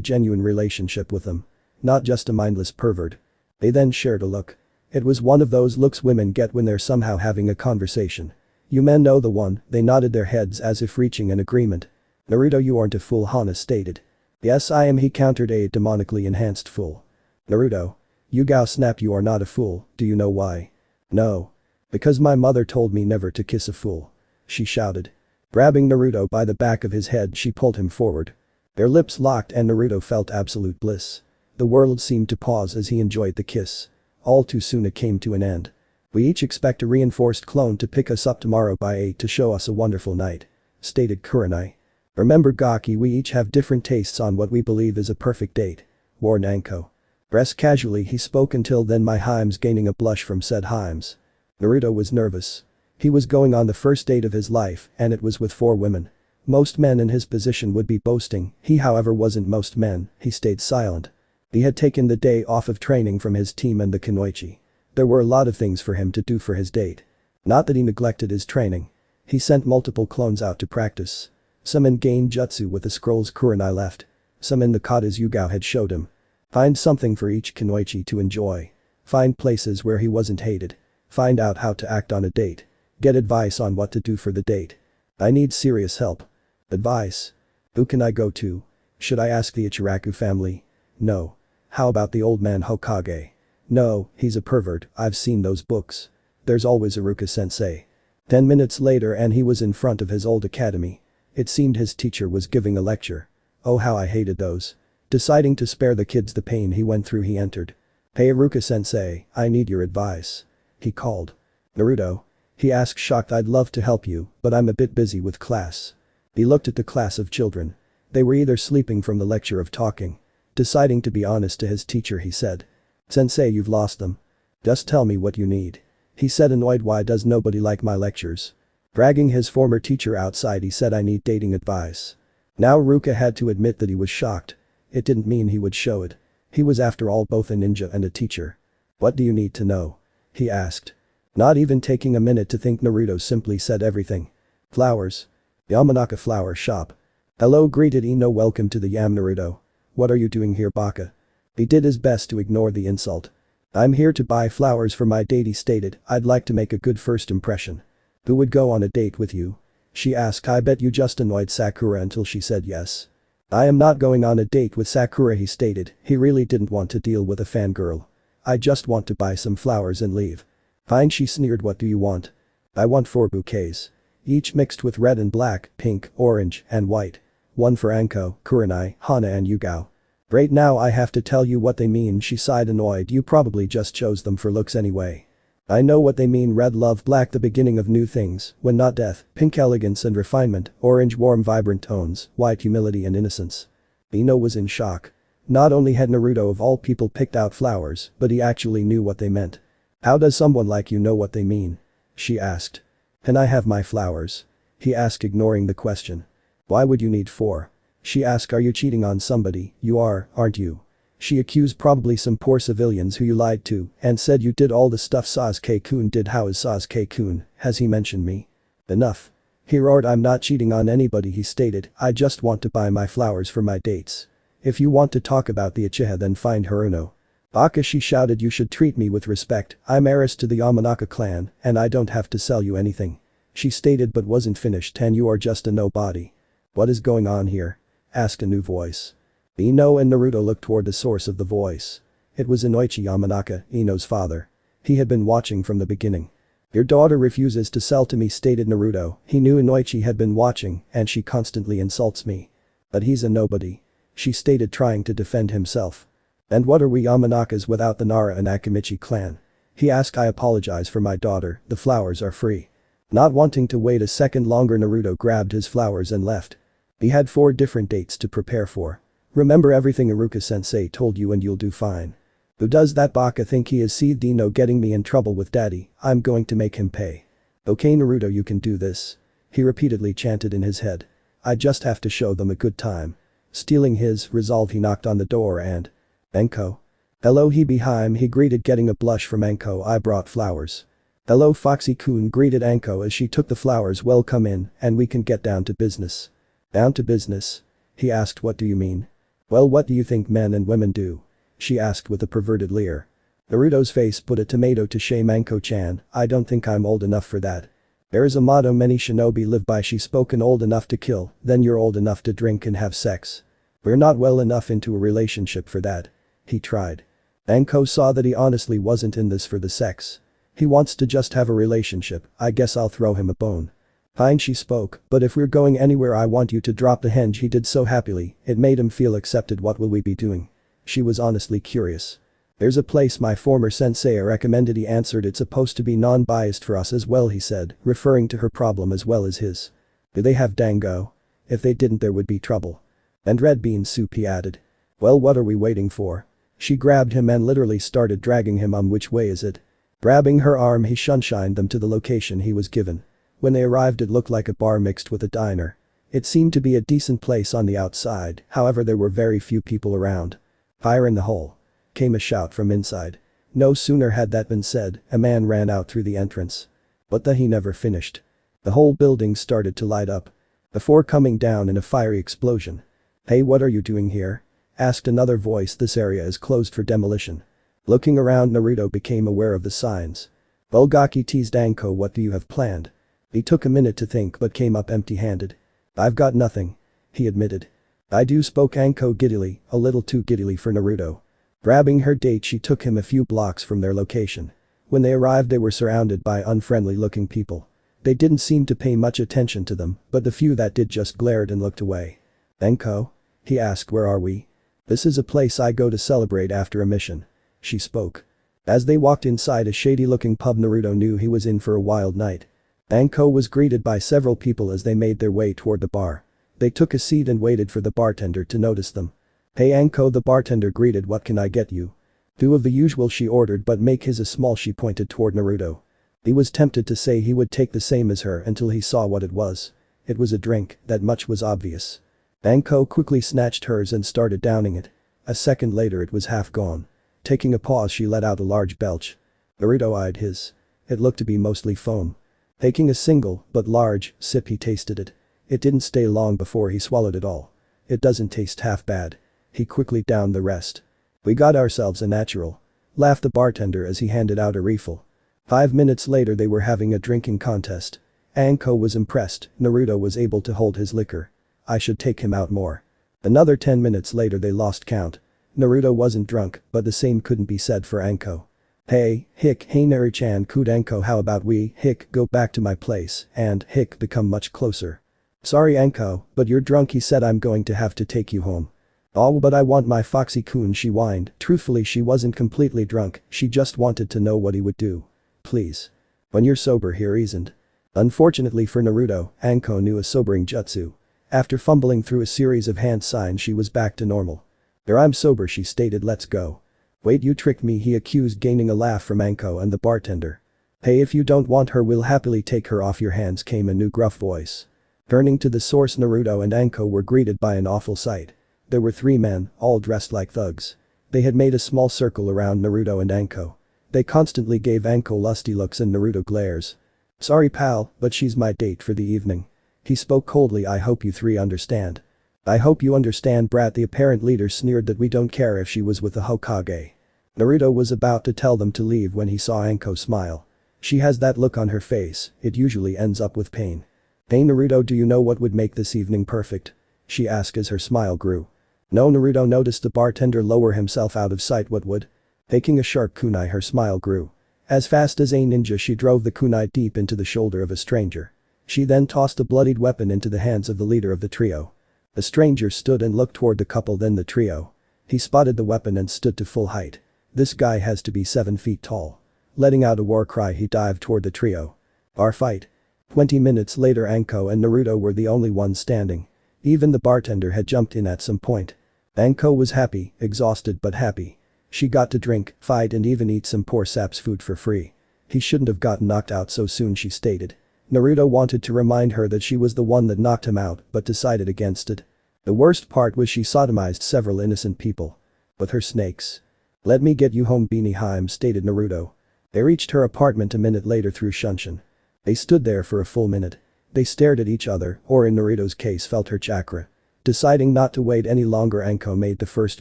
genuine relationship with them. Not just a mindless pervert. They then shared a look. It was one of those looks women get when they're somehow having a conversation. "You men know the one," they nodded their heads as if reaching an agreement. "Naruto, you aren't a fool," Hana stated. "Yes, I am," he countered, "a demonically enhanced fool." "Naruto." Yugao snapped, "You are not a fool, do you know why?" "No. Because my mother told me never to kiss a fool," she shouted. Grabbing Naruto by the back of his head, she pulled him forward. Their lips locked and Naruto felt absolute bliss. The world seemed to pause as he enjoyed the kiss. All too soon it came to an end. "We each expect a reinforced clone to pick us up tomorrow by 8 to show us a wonderful night," stated Kurenai. "Remember, Gaki, we each have different tastes on what we believe is a perfect date," warned Anko. "Dress casually," he spoke. "Until then, my Himes," gaining a blush from said Himes. Naruto was nervous. He was going on the first date of his life, and it was with 4 women. Most men in his position would be boasting, he however wasn't most men. He stayed silent. He had taken the day off of training from his team and the Kunoichi. There were a lot of things for him to do for his date. Not that he neglected his training. He sent multiple clones out to practice. Some in Genjutsu with the scrolls Kurenai left. Some in the katas Yugao had showed him. Find something for each Kunoichi to enjoy. Find places where he wasn't hated. Find out how to act on a date. Get advice on what to do for the date. "I need serious help." "Advice? Who can I go to? Should I ask the Ichiraku family?" "No." "How about the old man Hokage?" "No, he's a pervert, I've seen those books." "There's always Iruka-sensei." 10 minutes later and he was in front of his old academy. It seemed his teacher was giving a lecture. Oh, how I hated those. Deciding to spare the kids the pain he went through, he entered. "Hey Iruka-sensei, I need your advice," he called. "Naruto?" he asked, shocked. "I'd love to help you, but I'm a bit busy with class." He looked at the class of children. They were either sleeping from the lecture of talking. Deciding to be honest to his teacher, he said. "Sensei, you've lost them. Just tell me what you need." He said, annoyed, "Why does nobody like my lectures?" Dragging his former teacher outside, he said, "I need dating advice." Now Ruka had to admit that he was shocked. It didn't mean he would show it. He was after all both a ninja and a teacher. "What do you need to know?" he asked. Not even taking a minute to think, Naruto simply said everything. "Flowers. Yamanaka flower shop." "Hello," greeted Ino. "Welcome to the Yam, Naruto. What are you doing here, Baka?" He did his best to ignore the insult. "I'm here to buy flowers for my date," he stated. "I'd like to make a good first impression." "Who would go on a date with you?" she asked. "I bet you just annoyed Sakura," until she said yes. "I am not going on a date with Sakura," he stated. He really didn't want to deal with a fangirl. "I just want to buy some flowers and leave." "Fine," she sneered. "What do you want?" "I want 4 bouquets. Each mixed with red and black, pink, orange, and white. One for Anko, Kurenai, Hana and Yugao." "Right now I have to tell you what they mean," she sighed, annoyed. "You probably just chose them for looks anyway." "I know what they mean. Red love, black the beginning of new things, when not death, pink elegance and refinement, orange warm vibrant tones, white humility and innocence." Ino was in shock. Not only had Naruto of all people picked out flowers, but he actually knew what they meant. "How does someone like you know what they mean?" she asked. "Can I have my flowers?" he asked, ignoring the question. "Why would you need 4? She asked. "Are you cheating on somebody? You are, aren't you?" She accused. "Probably some poor civilians who you lied to and said you did all the stuff Sasuke-kun did." "How is Sasuke-kun? Has he mentioned me?" "Enough." He roared. "I'm not cheating on anybody," he stated. "I just want to buy my flowers for my dates. If you want to talk about the Uchiha, then find Haruno." "Baka," she shouted, "you should treat me with respect. I'm heiress to the Yamanaka clan and I don't have to sell you anything," she stated, but wasn't finished. "And you are just a nobody." "What is going on here?" asked a new voice. Ino and Naruto looked toward the source of the voice. It was Inoichi Yamanaka, Ino's father. He had been watching from the beginning. "Your daughter refuses to sell to me," stated Naruto. He knew Inoichi had been watching and she constantly insults me. "But he's a nobody," she stated, trying to defend himself. "And what are we Yamanakas without the Nara and Akimichi clan?" he asked. "I apologize for my daughter, the flowers are free." Not wanting to wait a second longer, Naruto grabbed his flowers and left. He had 4 different dates to prepare for. "Remember everything Iruka-sensei told you and you'll do fine." "Who does that Baka think he is?" seethed Ino. "Getting me in trouble with daddy, I'm going to make him pay." "Okay Naruto, you can do this," he repeatedly chanted in his head. "I just have to show them a good time." Stealing his resolve, he knocked on the door and… "Anko?" "Hello THBehemoth," he greeted, getting a blush from Anko. "I brought flowers." "Hello Foxy-kun," greeted Anko as she took the flowers. "Well, come in and we can get down to business." "Down to business?" he asked. "What do you mean?" "Well, what do you think men and women do?" she asked with a perverted leer. Naruto's face put a tomato to shame. "Anko-chan, I don't think I'm old enough for that. There is a motto many shinobi live by," she spoken. "Old enough to kill, then you're old enough to drink and have sex. We're not well enough into a relationship for that." He tried. Anko saw that he honestly wasn't in this for the sex. He wants to just have a relationship. "I guess I'll throw him a bone." "Fine," she spoke, "but if we're going anywhere I want you to drop the henge." He did so happily, it made him feel accepted. "What will we be doing?" She was honestly curious. "There's a place my former sensei recommended," he answered. "It's supposed to be non-biased for us as well," he said, referring to her problem as well as his. "Do they have dango? If they didn't there would be trouble. And red bean soup," he added. "Well, what are we waiting for?" She grabbed him and literally started dragging him on. "Which way is it?" Grabbing her arm, he shunshined them to the location he was given. When they arrived, it looked like a bar mixed with a diner. It seemed to be a decent place on the outside, however there were very few people around. "Fire in the hole!" came a shout from inside. No sooner had that been said, a man ran out through the entrance. But he never finished. The whole building started to light up, before coming down in a fiery explosion. "Hey, what are you doing here?" asked another voice. "This area is closed for demolition." Looking around, Naruto became aware of the signs. Bulgaki teased Anko. "What do you have planned?" He took a minute to think but came up empty-handed. "I've got nothing," he admitted. "I do," spoke Anko giddily, a little too giddily for Naruto. Grabbing her date, she took him a few blocks from their location. When they arrived, they were surrounded by unfriendly-looking people. They didn't seem to pay much attention to them, but the few that did just glared and looked away. "Anko?" he asked. "Where are we?" "This is a place I go to celebrate after a mission," she spoke. As they walked inside a shady-looking pub, Naruto knew he was in for a wild night. Anko was greeted by several people as they made their way toward the bar. They took a seat and waited for the bartender to notice them. "Hey Anko," the bartender greeted, "what can I get you?" "Two of the usual," she ordered, "but make his a small." She pointed toward Naruto. He was tempted to say he would take the same as her until he saw what it was. It was a drink, that much was obvious. Anko quickly snatched hers and started downing it. A second later it was half gone. Taking a pause, she let out a large belch. Naruto eyed his. It looked to be mostly foam. Taking a single, but large, sip, he tasted it. It didn't stay long before he swallowed it all. "It doesn't taste half bad." He quickly downed the rest. "We got ourselves a natural," laughed the bartender as he handed out a refill. 5 minutes later they were having a drinking contest. Anko was impressed, Naruto was able to hold his liquor. "I should take him out more." Another 10 minutes later they lost count. Naruto wasn't drunk, but the same couldn't be said for Anko. "Hey Naru-chan," cooed Anko, "how about we go back to my place and become much closer?" "Sorry Anko, but you're drunk," he said. "I'm going to have to take you home." "Oh, but I want my Foxy-kun," she whined. Truthfully, she wasn't completely drunk, she just wanted to know what he would do. "Please. When you're sober, here isn't." Unfortunately for Naruto, Anko knew a sobering jutsu. After fumbling through a series of hand signs, she was back to normal. "There, I'm sober," she stated. "Let's go." "Wait, you tricked me," he accused, gaining a laugh from Anko and the bartender. "Hey, if you don't want her, we'll happily take her off your hands," came a new gruff voice. Turning to the source, Naruto and Anko were greeted by an awful sight. There were 3 men, all dressed like thugs. They had made a small circle around Naruto and Anko. They constantly gave Anko lusty looks and Naruto glares. "Sorry pal, but she's my date for the evening." He spoke coldly. "I hope you 3 understand." "I hope you understand, brat." The apparent leader sneered that we don't care if she was with the Hokage. Naruto was about to tell them to leave when he saw Anko smile. She has that look on her face, it usually ends up with pain. "Hey Naruto, do you know what would make this evening perfect?" she asked as her smile grew. "No." Naruto noticed the bartender lower himself out of sight. "What would?" Taking a sharp kunai, her smile grew. As fast as a ninja, she drove the kunai deep into the shoulder of a stranger. She then tossed the bloodied weapon into the hands of the leader of the trio. The stranger stood and looked toward the couple, then the trio. He spotted the weapon and stood to full height. This guy has to be 7 feet tall. Letting out a war cry, he dived toward the trio. "Our fight." 20 minutes later, Anko and Naruto were the only ones standing. Even the bartender had jumped in at some point. Anko was happy, exhausted but happy. She got to drink, fight and even eat some poor sap's food for free. He shouldn't have gotten knocked out so soon, she stated. Naruto wanted to remind her that she was the one that knocked him out, but decided against it. The worst part was she sodomized several innocent people. With her snakes. "Let me get you home, Beanie-heim," stated Naruto. They reached her apartment a minute later through Shunshin. They stood there for a full minute. They stared at each other, or in Naruto's case felt her chakra. Deciding not to wait any longer, Anko made the first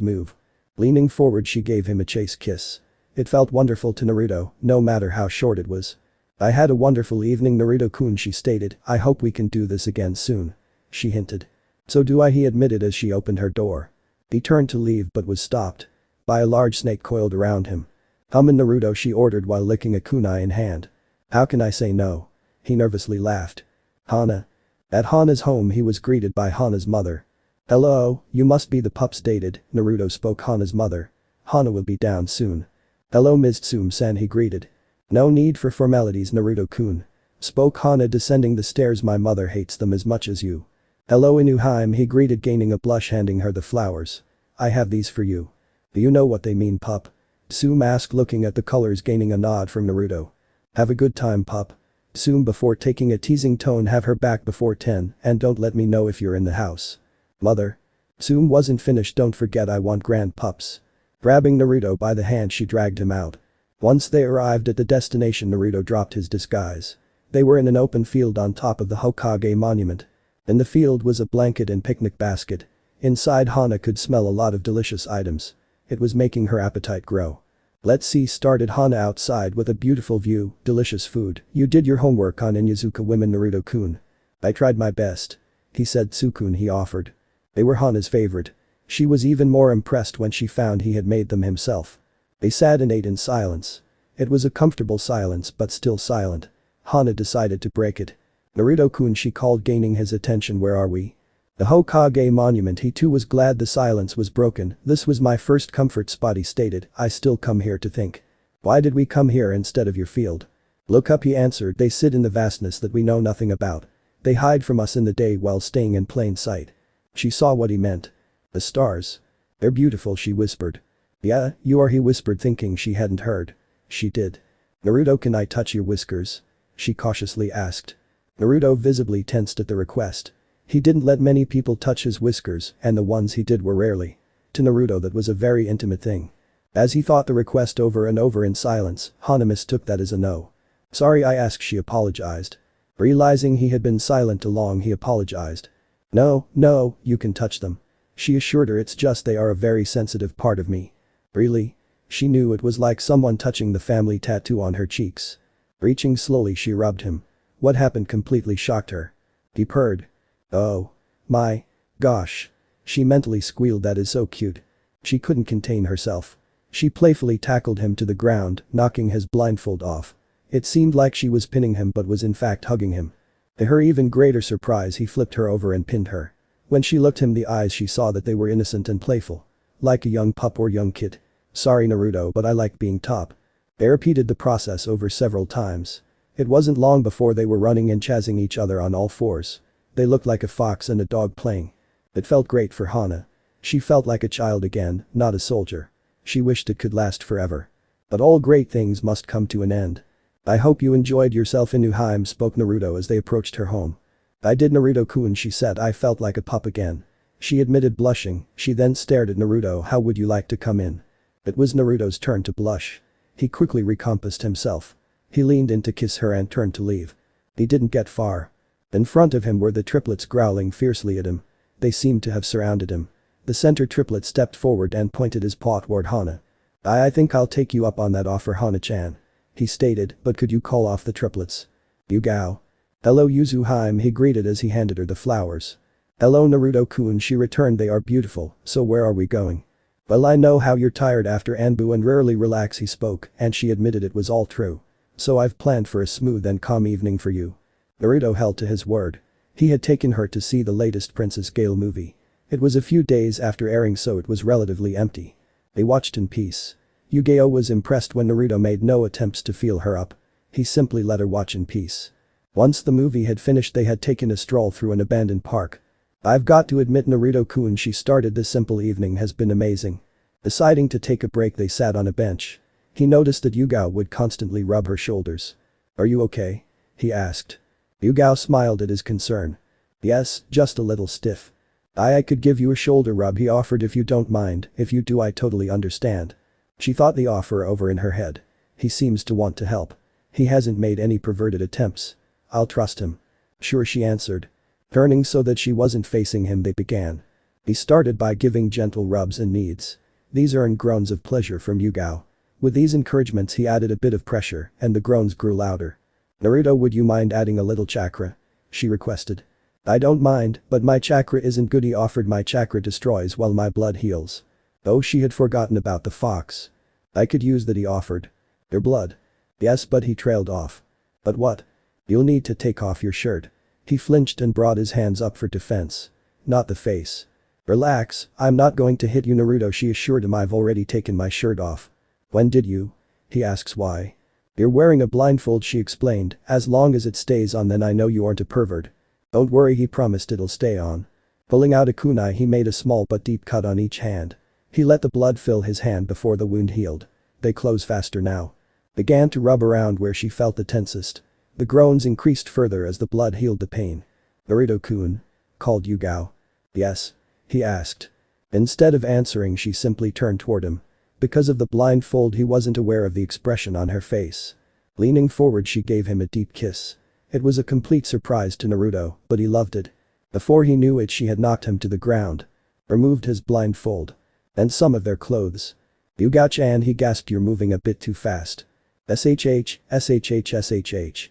move. Leaning forward, she gave him a chase kiss. It felt wonderful to Naruto, no matter how short it was. "I had a wonderful evening, Naruto-kun," she stated. "I hope we can do this again soon." She hinted. "So do I," he admitted as she opened her door. He turned to leave but was stopped by a large snake coiled around him. "Come in, Naruto," she ordered while licking a kunai in hand. "How can I say no?" He nervously laughed. "Hana." At Hana's home, he was greeted by Hana's mother. "Hello, you must be the pups dated," Naruto spoke Hana's mother. "Hana will be down soon." "Hello Ms. Tsume-san," he greeted. "No need for formalities, Naruto-kun," spoke Hana, descending the stairs. "My mother hates them as much as you." "Hello Inu-heim," he greeted, gaining a blush, handing her the flowers. "I have these for you." "Do you know what they mean, pup?" Tsume asked, looking at the colors, gaining a nod from Naruto. "Have a good time, pup." Tsume, before taking a teasing tone, "Have her back before 10 and don't let me know if you're in the house." "Mother." Tsume wasn't finished. "Don't forget, I want grand pups." Grabbing Naruto by the hand, she dragged him out. Once they arrived at the destination, Naruto dropped his disguise. They were in an open field on top of the Hokage monument. In the field was a blanket and picnic basket. Inside, Hana could smell a lot of delicious items. It was making her appetite grow. "Let's see," started Hana. "Outside with a beautiful view, delicious food. You did your homework on Inyazuka women, Naruto-kun." "I tried my best." He said. "Sukun," he offered. They were Hana's favorite. She was even more impressed when she found he had made them himself. They sat and ate in silence. It was a comfortable silence, but still silent. Hana decided to break it. "Naruto-kun," she called, gaining his attention. "Where are we?" "The Hokage monument." He too was glad the silence was broken. "This was my first comfort spot," he stated. "I still come here to think. Why did we come here instead of your field?" "Look up," he answered. "They sit in the vastness that we know nothing about. They hide from us in the day while staying in plain sight. She saw what he meant. The stars. They're beautiful, she whispered. Yeah, you are, he whispered, thinking she hadn't heard. She did. Naruto, can I touch your whiskers? She cautiously asked. Naruto visibly tensed at the request. He didn't let many people touch his whiskers, and the ones he did were rarely. To Naruto that was a very intimate thing. As he thought the request over and over in silence, Hana mistook that as a no. Sorry I asked, she apologized. Realizing he had been silent too long, he apologized. No, you can touch them. She assured her, it's just they are a very sensitive part of me. Really? She knew it was like someone touching the family tattoo on her cheeks. Reaching slowly, she rubbed him. What happened completely shocked her. He purred. Oh. My. Gosh. She mentally squealed, that is so cute. She couldn't contain herself. She playfully tackled him to the ground, knocking his blindfold off. It seemed like she was pinning him but was in fact hugging him. To her even greater surprise, he flipped her over and pinned her. When she looked him in the eyes, she saw that they were innocent and playful. Like a young pup or young kid. Sorry Naruto, but I like being top. They repeated the process over several times. It wasn't long before they were running and chasing each other on all fours. They looked like a fox and a dog playing. It felt great for Hana. She felt like a child again, not a soldier. She wished it could last forever. But all great things must come to an end. I hope you enjoyed yourself in Uchiha, spoke Naruto as they approached her home. I did, Naruto-kun, she said. I felt like a pup again. She admitted, blushing. She then stared at Naruto. How would you like to come in? It was Naruto's turn to blush. He quickly recomposed himself. He leaned in to kiss her and turned to leave. He didn't get far. In front of him were the triplets growling fiercely at him. They seemed to have surrounded him. The center triplet stepped forward and pointed his paw toward Hana. I think I'll take you up on that offer, Hana-chan. He stated, but could you call off the triplets? Yugao. Hello Yuzuhaime, he greeted as he handed her the flowers. Hello Naruto-kun, she returned. They are beautiful, so where are we going? Well, I know how you're tired after Anbu and rarely relax, he spoke, and she admitted it was all true. So I've planned for a smooth and calm evening for you. Naruto held to his word. He had taken her to see the latest Princess Gale movie. It was a few days after airing, so it was relatively empty. They watched in peace. Yugao was impressed when Naruto made no attempts to feel her up. He simply let her watch in peace. Once the movie had finished, they had taken a stroll through an abandoned park. I've got to admit, Naruto-kun, she started, this simple evening has been amazing. Deciding to take a break, they sat on a bench. He noticed that Yugao would constantly rub her shoulders. Are you okay? He asked. Yugao smiled at his concern. Yes, just a little stiff. I could give you a shoulder rub, he offered, if you don't mind. If you do, I totally understand. She thought the offer over in her head. He seems to want to help. He hasn't made any perverted attempts. I'll trust him. Sure, she answered. Turning so that she wasn't facing him, they began. He started by giving gentle rubs and kneads. These earned groans of pleasure from Yugao. With these encouragements, he added a bit of pressure, and the groans grew louder. Naruto, would you mind adding a little chakra? She requested. I don't mind, but my chakra isn't good, he offered. My chakra destroys while my blood heals. Oh, she had forgotten about the fox. I could use that, he offered. Your blood? Yes, but he trailed off. But what? You'll need to take off your shirt. He flinched and brought his hands up for defense. Not the face. Relax, I'm not going to hit you, Naruto, she assured him. I've already taken my shirt off. When did you? He asks why. You're wearing a blindfold, she explained. As long as it stays on, then I know you aren't a pervert. Don't worry, he promised, it'll stay on. Pulling out a kunai, he made a small but deep cut on each hand. He let the blood fill his hand before the wound healed. They close faster now. Began to rub around where she felt the tensest. The groans increased further as the blood healed the pain. Naruto-kun? Called Yugao. Yes? He asked. Instead of answering, she simply turned toward him. Because of the blindfold, he wasn't aware of the expression on her face. Leaning forward, she gave him a deep kiss. It was a complete surprise to Naruto, but he loved it. Before he knew it, she had knocked him to the ground. Removed his blindfold. And some of their clothes. Yugao-chan, he gasped, you're moving a bit too fast. SHH,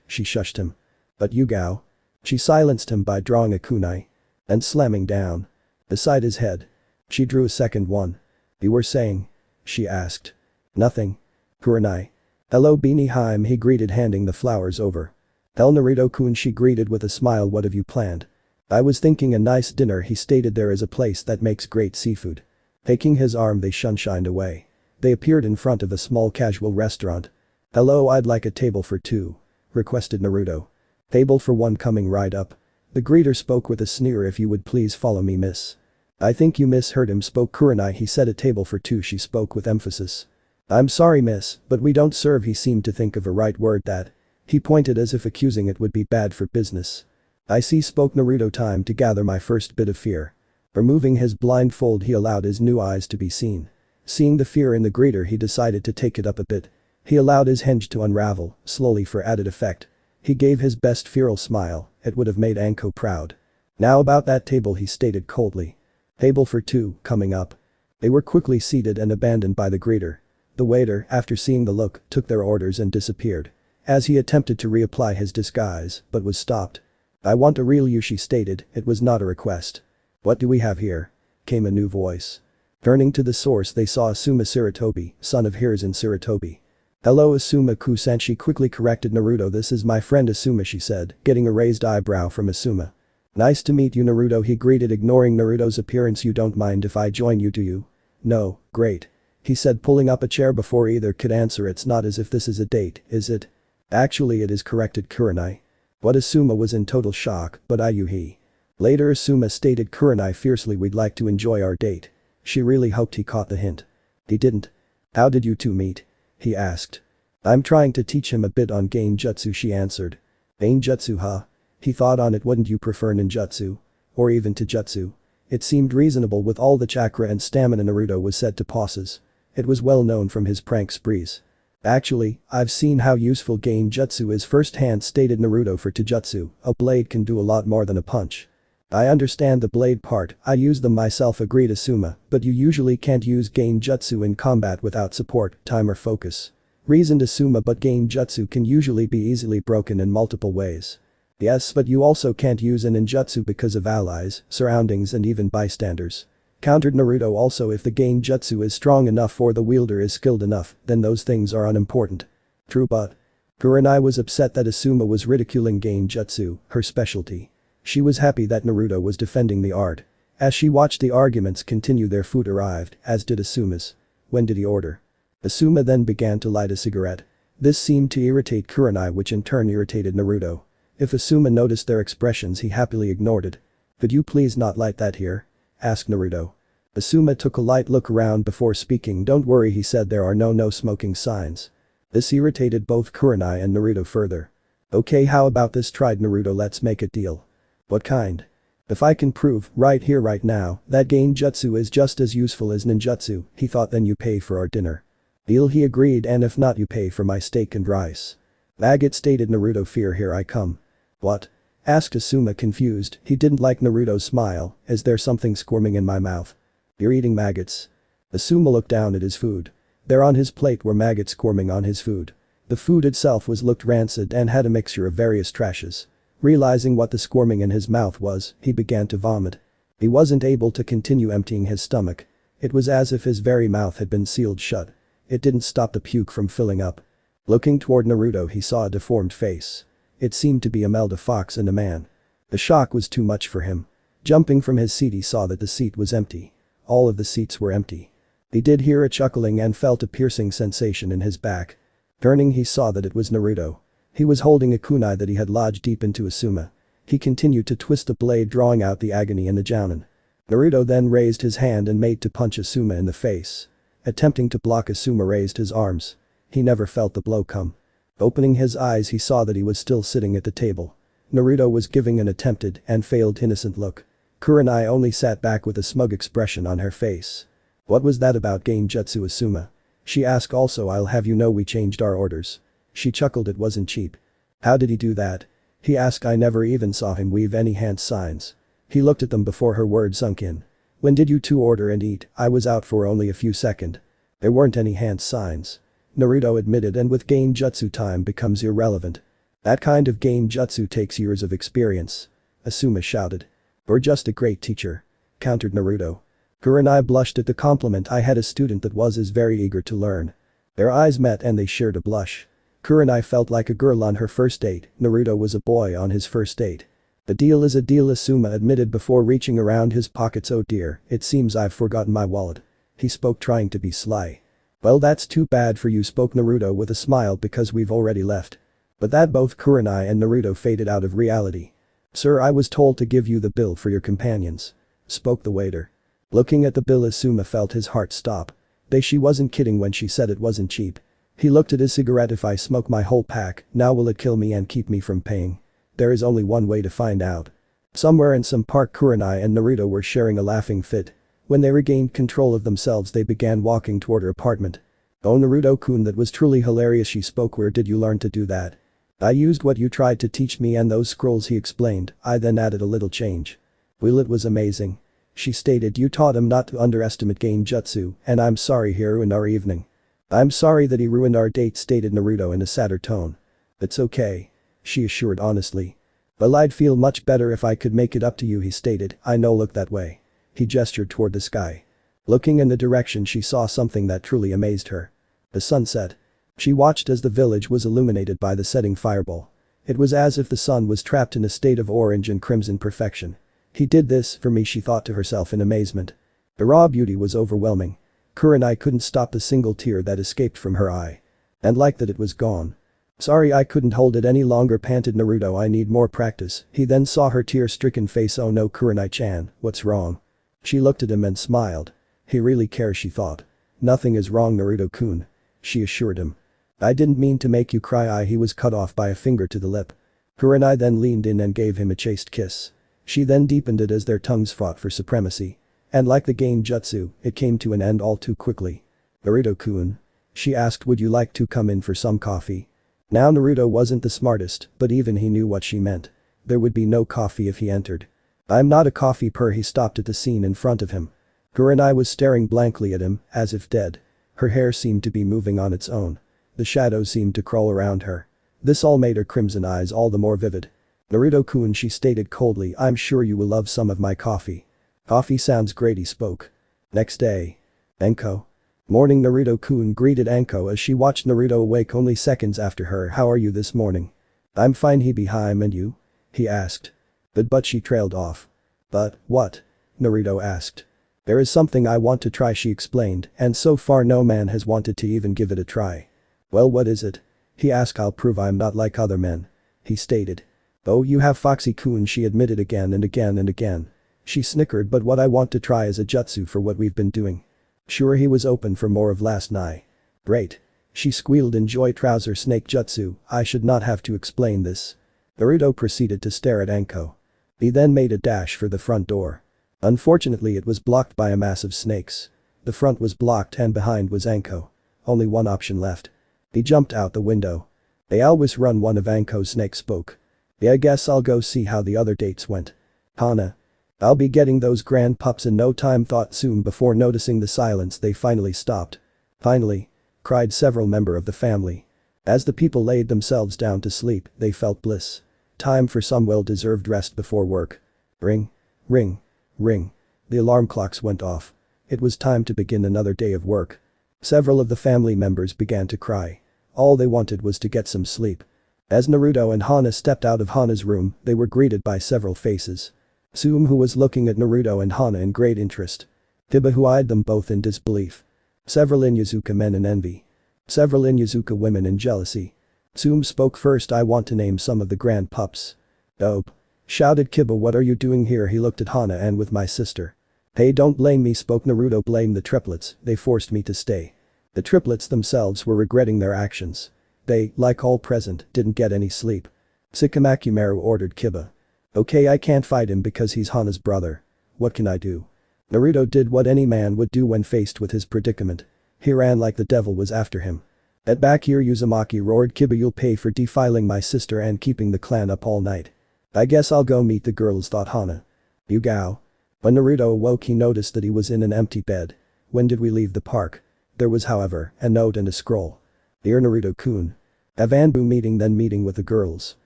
she shushed him. But Yugao? She silenced him by drawing a kunai. And slamming down. Beside his head. She drew a second one. You were saying? She asked. Nothing. Kurenai. Hello Behemoth, he greeted, handing the flowers over. Hell Naruto-kun, she greeted with a smile. What have you planned? I was thinking a nice dinner, he stated. There is a place that makes great seafood. Taking his arm, they shunshined away. They appeared in front of a small casual restaurant. Hello, I'd like a table for two. Requested Naruto. Table for one coming right up. The greeter spoke with a sneer. If you would please follow me, miss. I think you misheard him, spoke Kurenai. He said a table for two. She spoke with emphasis. I'm sorry, miss, but we don't serve. He seemed to think of a right word. That. He pointed as if accusing it would be bad for business. I see, spoke Naruto. Time to gather my first bit of fear. Removing his blindfold, he allowed his new eyes to be seen. Seeing the fear in the greeter, he decided to take it up a bit. He allowed his hinge to unravel, slowly for added effect. He gave his best feral smile. It would have made Anko proud. Now about that table, he stated coldly. Table for two, coming up. They were quickly seated and abandoned by the greeter. The waiter, after seeing the look, took their orders and disappeared. As he attempted to reapply his disguise, but was stopped. I want a real Yushi stated, it was not a request. What do we have here? Came a new voice. Turning to the source, they saw Asuma Sarutobi, son of Hiruzen Sarutobi. Hello Asuma-kun, she quickly corrected Naruto. This is my friend Asuma, she said, getting a raised eyebrow from Asuma. Nice to meet you, Naruto, he greeted, ignoring Naruto's appearance. You don't mind if I join you, do you? No, great. He said, pulling up a chair before either could answer. It's not as if this is a date, is it? Actually it is, corrected Kurenai. What? Asuma was in total shock, but he. Later Asuma stated Kurenai fiercely, we'd like to enjoy our date. She really hoped he caught the hint. He didn't. How did you two meet? He asked. I'm trying to teach him a bit on Genjutsu, she answered. Genjutsu, huh? He thought on it. Wouldn't you prefer ninjutsu? Or even taijutsu? It seemed reasonable with all the chakra and stamina Naruto was said to possess. It was well known from his prank sprees. Actually, I've seen how useful Genjutsu is firsthand, stated Naruto. For taijutsu, a blade can do a lot more than a punch. I understand the blade part, I use them myself, agreed Asuma, but you usually can't use Genjutsu in combat without support, time or focus. Reasoned Asuma, but Genjutsu can usually be easily broken in multiple ways. Yes, but you also can't use a ninjutsu because of allies, surroundings and even bystanders. Countered Naruto. Also, if the Genjutsu is strong enough or the wielder is skilled enough, then those things are unimportant. True, but Kurenai was upset that Asuma was ridiculing Genjutsu, her specialty. She was happy that Naruto was defending the art. As she watched the arguments continue, their food arrived, as did Asuma's. When did he order? Asuma then began to light a cigarette. This seemed to irritate Kurenai, which in turn irritated Naruto. If Asuma noticed their expressions, he happily ignored it. Could you please not light that here? Asked Naruto. Asuma took a light look around before speaking. Don't worry, he said, there are no smoking signs. This irritated both Kurenai and Naruto further. Okay, how about this, tried Naruto, let's make a deal. What kind? If I can prove, right here right now, that Genjutsu is just as useful as ninjutsu, he thought, then you pay for our dinner. Deal, he agreed, and if not, you pay for my steak and rice. Maggot, stated Naruto. Fear, here I come. What? Asked Asuma, confused. He didn't like Naruto's smile. Is there something squirming in my mouth? You're eating maggots. Asuma looked down at his food. There on his plate were maggots squirming on his food. The food itself looked rancid and had a mixture of various trashes. Realizing what the squirming in his mouth was, he began to vomit. He wasn't able to continue emptying his stomach. It was as if his very mouth had been sealed shut. It didn't stop the puke from filling up. Looking toward Naruto, he saw a deformed face. It seemed to be a meld of fox and a man. The shock was too much for him. Jumping from his seat, he saw that the seat was empty. All of the seats were empty. He did hear a chuckling and felt a piercing sensation in his back. Turning, he saw that it was Naruto. He was holding a kunai that he had lodged deep into Asuma. He continued to twist the blade, drawing out the agony in the jounin. Naruto then raised his hand and made to punch Asuma in the face. Attempting to block, Asuma raised his arms. He never felt the blow come. Opening his eyes, he saw that he was still sitting at the table. Naruto was giving an attempted and failed innocent look. Kurenai only sat back with a smug expression on her face. What was that about Genjutsu, Asuma? She asked. Also, I'll have you know we changed our orders. She chuckled. It wasn't cheap. How did he do that? He asked. I never even saw him weave any hand signs. He looked at them before her words sunk in. When did you two order and eat? I was out for only a few seconds. There weren't any hand signs. Naruto admitted, and with Genjutsu time becomes irrelevant. That kind of Genjutsu takes years of experience. Asuma shouted. You're just a great teacher. Countered Naruto. Kurenai blushed at the compliment. I had a student that was as very eager to learn. Their eyes met and they shared a blush. Kurenai felt like a girl on her first date. Naruto was a boy on his first date. A deal is a deal, Asuma admitted before reaching around his pockets. Oh dear, it seems I've forgotten my wallet. He spoke, trying to be sly. Well, that's too bad for you, spoke Naruto with a smile, because we've already left. But that both Kurenai and Naruto faded out of reality. "Sir, I was told to give you the bill for your companions," spoke the waiter. Looking at the bill, Asuma felt his heart stop. She wasn't kidding when she said it wasn't cheap. He looked at his cigarette. "If I smoke my whole pack, now will it kill me and keep me from paying?" There is only one way to find out. Somewhere in some park, Kurenai and Naruto were sharing a laughing fit. When they regained control of themselves, they began walking toward her apartment. "Oh Naruto-kun, that was truly hilarious," she spoke. "Where did you learn to do that?" "I used what you tried to teach me and those scrolls," he explained. "I then added a little change." "Well, it was amazing," she stated. "You taught him not to underestimate Genjutsu, and I'm sorry he ruined our evening." "I'm sorry that he ruined our date," stated Naruto in a sadder tone. "It's okay," she assured honestly. "Well, I'd feel much better if I could make it up to you," he stated. "I know, look that way." He gestured toward the sky. Looking in the direction, she saw something that truly amazed her. The sunset. She watched as the village was illuminated by the setting fireball. It was as if the sun was trapped in a state of orange and crimson perfection. "He did this for me," she thought to herself in amazement. The raw beauty was overwhelming. Kurenai couldn't stop the single tear that escaped from her eye. And like that, it was gone. "Sorry, I couldn't hold it any longer," panted Naruto. "I need more practice." He then saw her tear-stricken face. "Oh no, Kurenai-chan, what's wrong?" She looked at him and smiled. He really cares, she thought. "Nothing is wrong, Naruto-kun," she assured him. "I didn't mean to make you cry." He was cut off by a finger to the lip. Kurenai then leaned in and gave him a chaste kiss. She then deepened it as their tongues fought for supremacy. And like the Genjutsu, it came to an end all too quickly. "Naruto-kun?" she asked. "Would you like to come in for some coffee?" Now Naruto wasn't the smartest, but even he knew what she meant. There would be no coffee if he entered. "I'm not a coffee per." He stopped at the scene in front of him. Kurenai was staring blankly at him, as if dead. Her hair seemed to be moving on its own. The shadows seemed to crawl around her. This all made her crimson eyes all the more vivid. "Naruto-kun," she stated coldly, "I'm sure you will love some of my coffee." "Coffee sounds great," he spoke. Next day. Anko. "Morning, Naruto-kun," greeted Anko as she watched Naruto awake only seconds after her. "How are you this morning?" "I'm fine, Hibehemoth, and you?" he asked. But she trailed off. "But, what?" Naruto asked. "There is something I want to try," she explained, "and so far no man has wanted to even give it a try." "Well, what is it?" he asked. "I'll prove I'm not like other men," he stated. "Oh, you have Foxy-kun," she admitted again and again and again. She snickered. "But what I want to try is a jutsu for what we've been doing." Sure, he was open for more of last night. "Great," she squealed. "Enjoy trouser snake jutsu. I should not have to explain this." Naruto proceeded to stare at Anko. He then made a dash for the front door. Unfortunately, it was blocked by a mass of snakes. The front was blocked and behind was Anko. Only one option left. He jumped out the window. "They always run," one of Anko's snakes spoke. "Yeah, I guess I'll go see how the other dates went." "Hana. I'll be getting those grand pups in no time," thought Soon. Before noticing the silence, they finally stopped. "Finally!" cried several members of the family. As the people laid themselves down to sleep, they felt bliss. Time for some well-deserved rest before work. Ring. Ring. Ring. The alarm clocks went off. It was time to begin another day of work. Several of the family members began to cry. All they wanted was to get some sleep. As Naruto and Hana stepped out of Hana's room, they were greeted by several faces. Suum, who was looking at Naruto and Hana in great interest. Tiba, who eyed them both in disbelief. Several Inyazuka men in envy. Several Inyazuka women in jealousy. Suum spoke first. "I want to name some of the grand pups." "Dope," shouted Kiba. "What are you doing here?" He looked at Hana. "And with my sister." "Hey, don't blame me," spoke Naruto. "Blame the triplets, they forced me to stay." The triplets themselves were regretting their actions. They, like all present, didn't get any sleep. "Sakamakumaru," ordered Kiba. "Okay, I can't fight him because he's Hana's brother. What can I do?" Naruto did what any man would do when faced with his predicament. He ran like the devil was after him. "Get back here, Uzumaki," roared Kiba. "You'll pay for defiling my sister and keeping the clan up all night." "I guess I'll go meet the girls," thought Hana. Yugao. When Naruto awoke, he noticed that he was in an empty bed. "When did we leave the park?" There was, however, a note and a scroll. "Dear Naruto-kun. Have Anbu meeting, then meeting with the girls.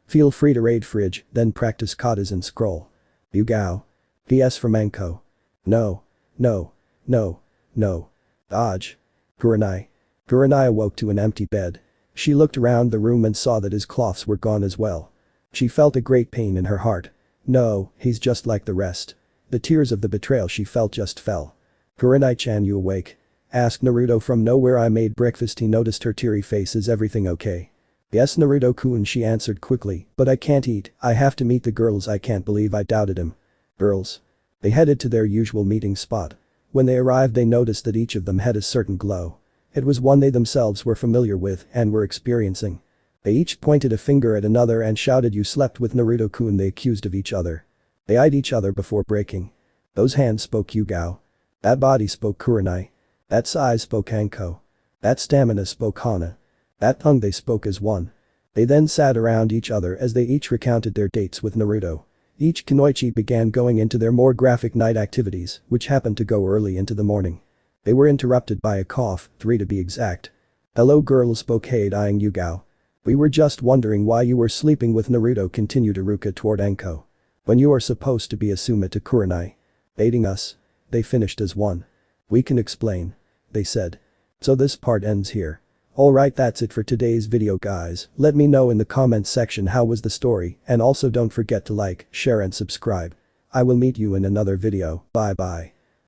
Feel free to raid fridge, then practice katas and scroll. Yugao. PS from Anko. No. No. No. No. Dodge. Kurenai." Kurenai awoke to an empty bed. She looked around the room and saw that his cloths were gone as well. She felt a great pain in her heart. No, he's just like the rest. The tears of the betrayal she felt just fell. "Kurenai-chan, you awake?" asked Naruto from nowhere. "I made breakfast." He noticed her teary face. "Is everything okay?" Yes Naruto-kun, she answered quickly, but I can't eat, I have to meet the girls. I can't believe I doubted him. Girls. They headed to their usual meeting spot. When they arrived they noticed that each of them had a certain glow. It was one they themselves were familiar with and were experiencing. They each pointed a finger at another and shouted, "You slept with Naruto-kun," they accused of each other. They eyed each other before breaking. Those hands spoke Yugao. That body spoke Kurenai. That size spoke Anko. That stamina spoke Hana. That tongue, they spoke as one. They then sat around each other as they each recounted their dates with Naruto. Each kunoichi began going into their more graphic night activities, which happened to go early into the morning. They were interrupted by a cough, 3 to be exact. "Hello girls," spoke Hade, eyeing Yugao. "We were just wondering why you were sleeping with Naruto," continued Iruka toward Anko. "When you are supposed to be Asuma to Kurenai. Dating us." They finished as one. "We can explain," they said. So this part ends here. Alright, that's it for today's video guys. Let me know in the comments section how was the story, and also don't forget to like, share and subscribe. I will meet you in another video. Bye bye.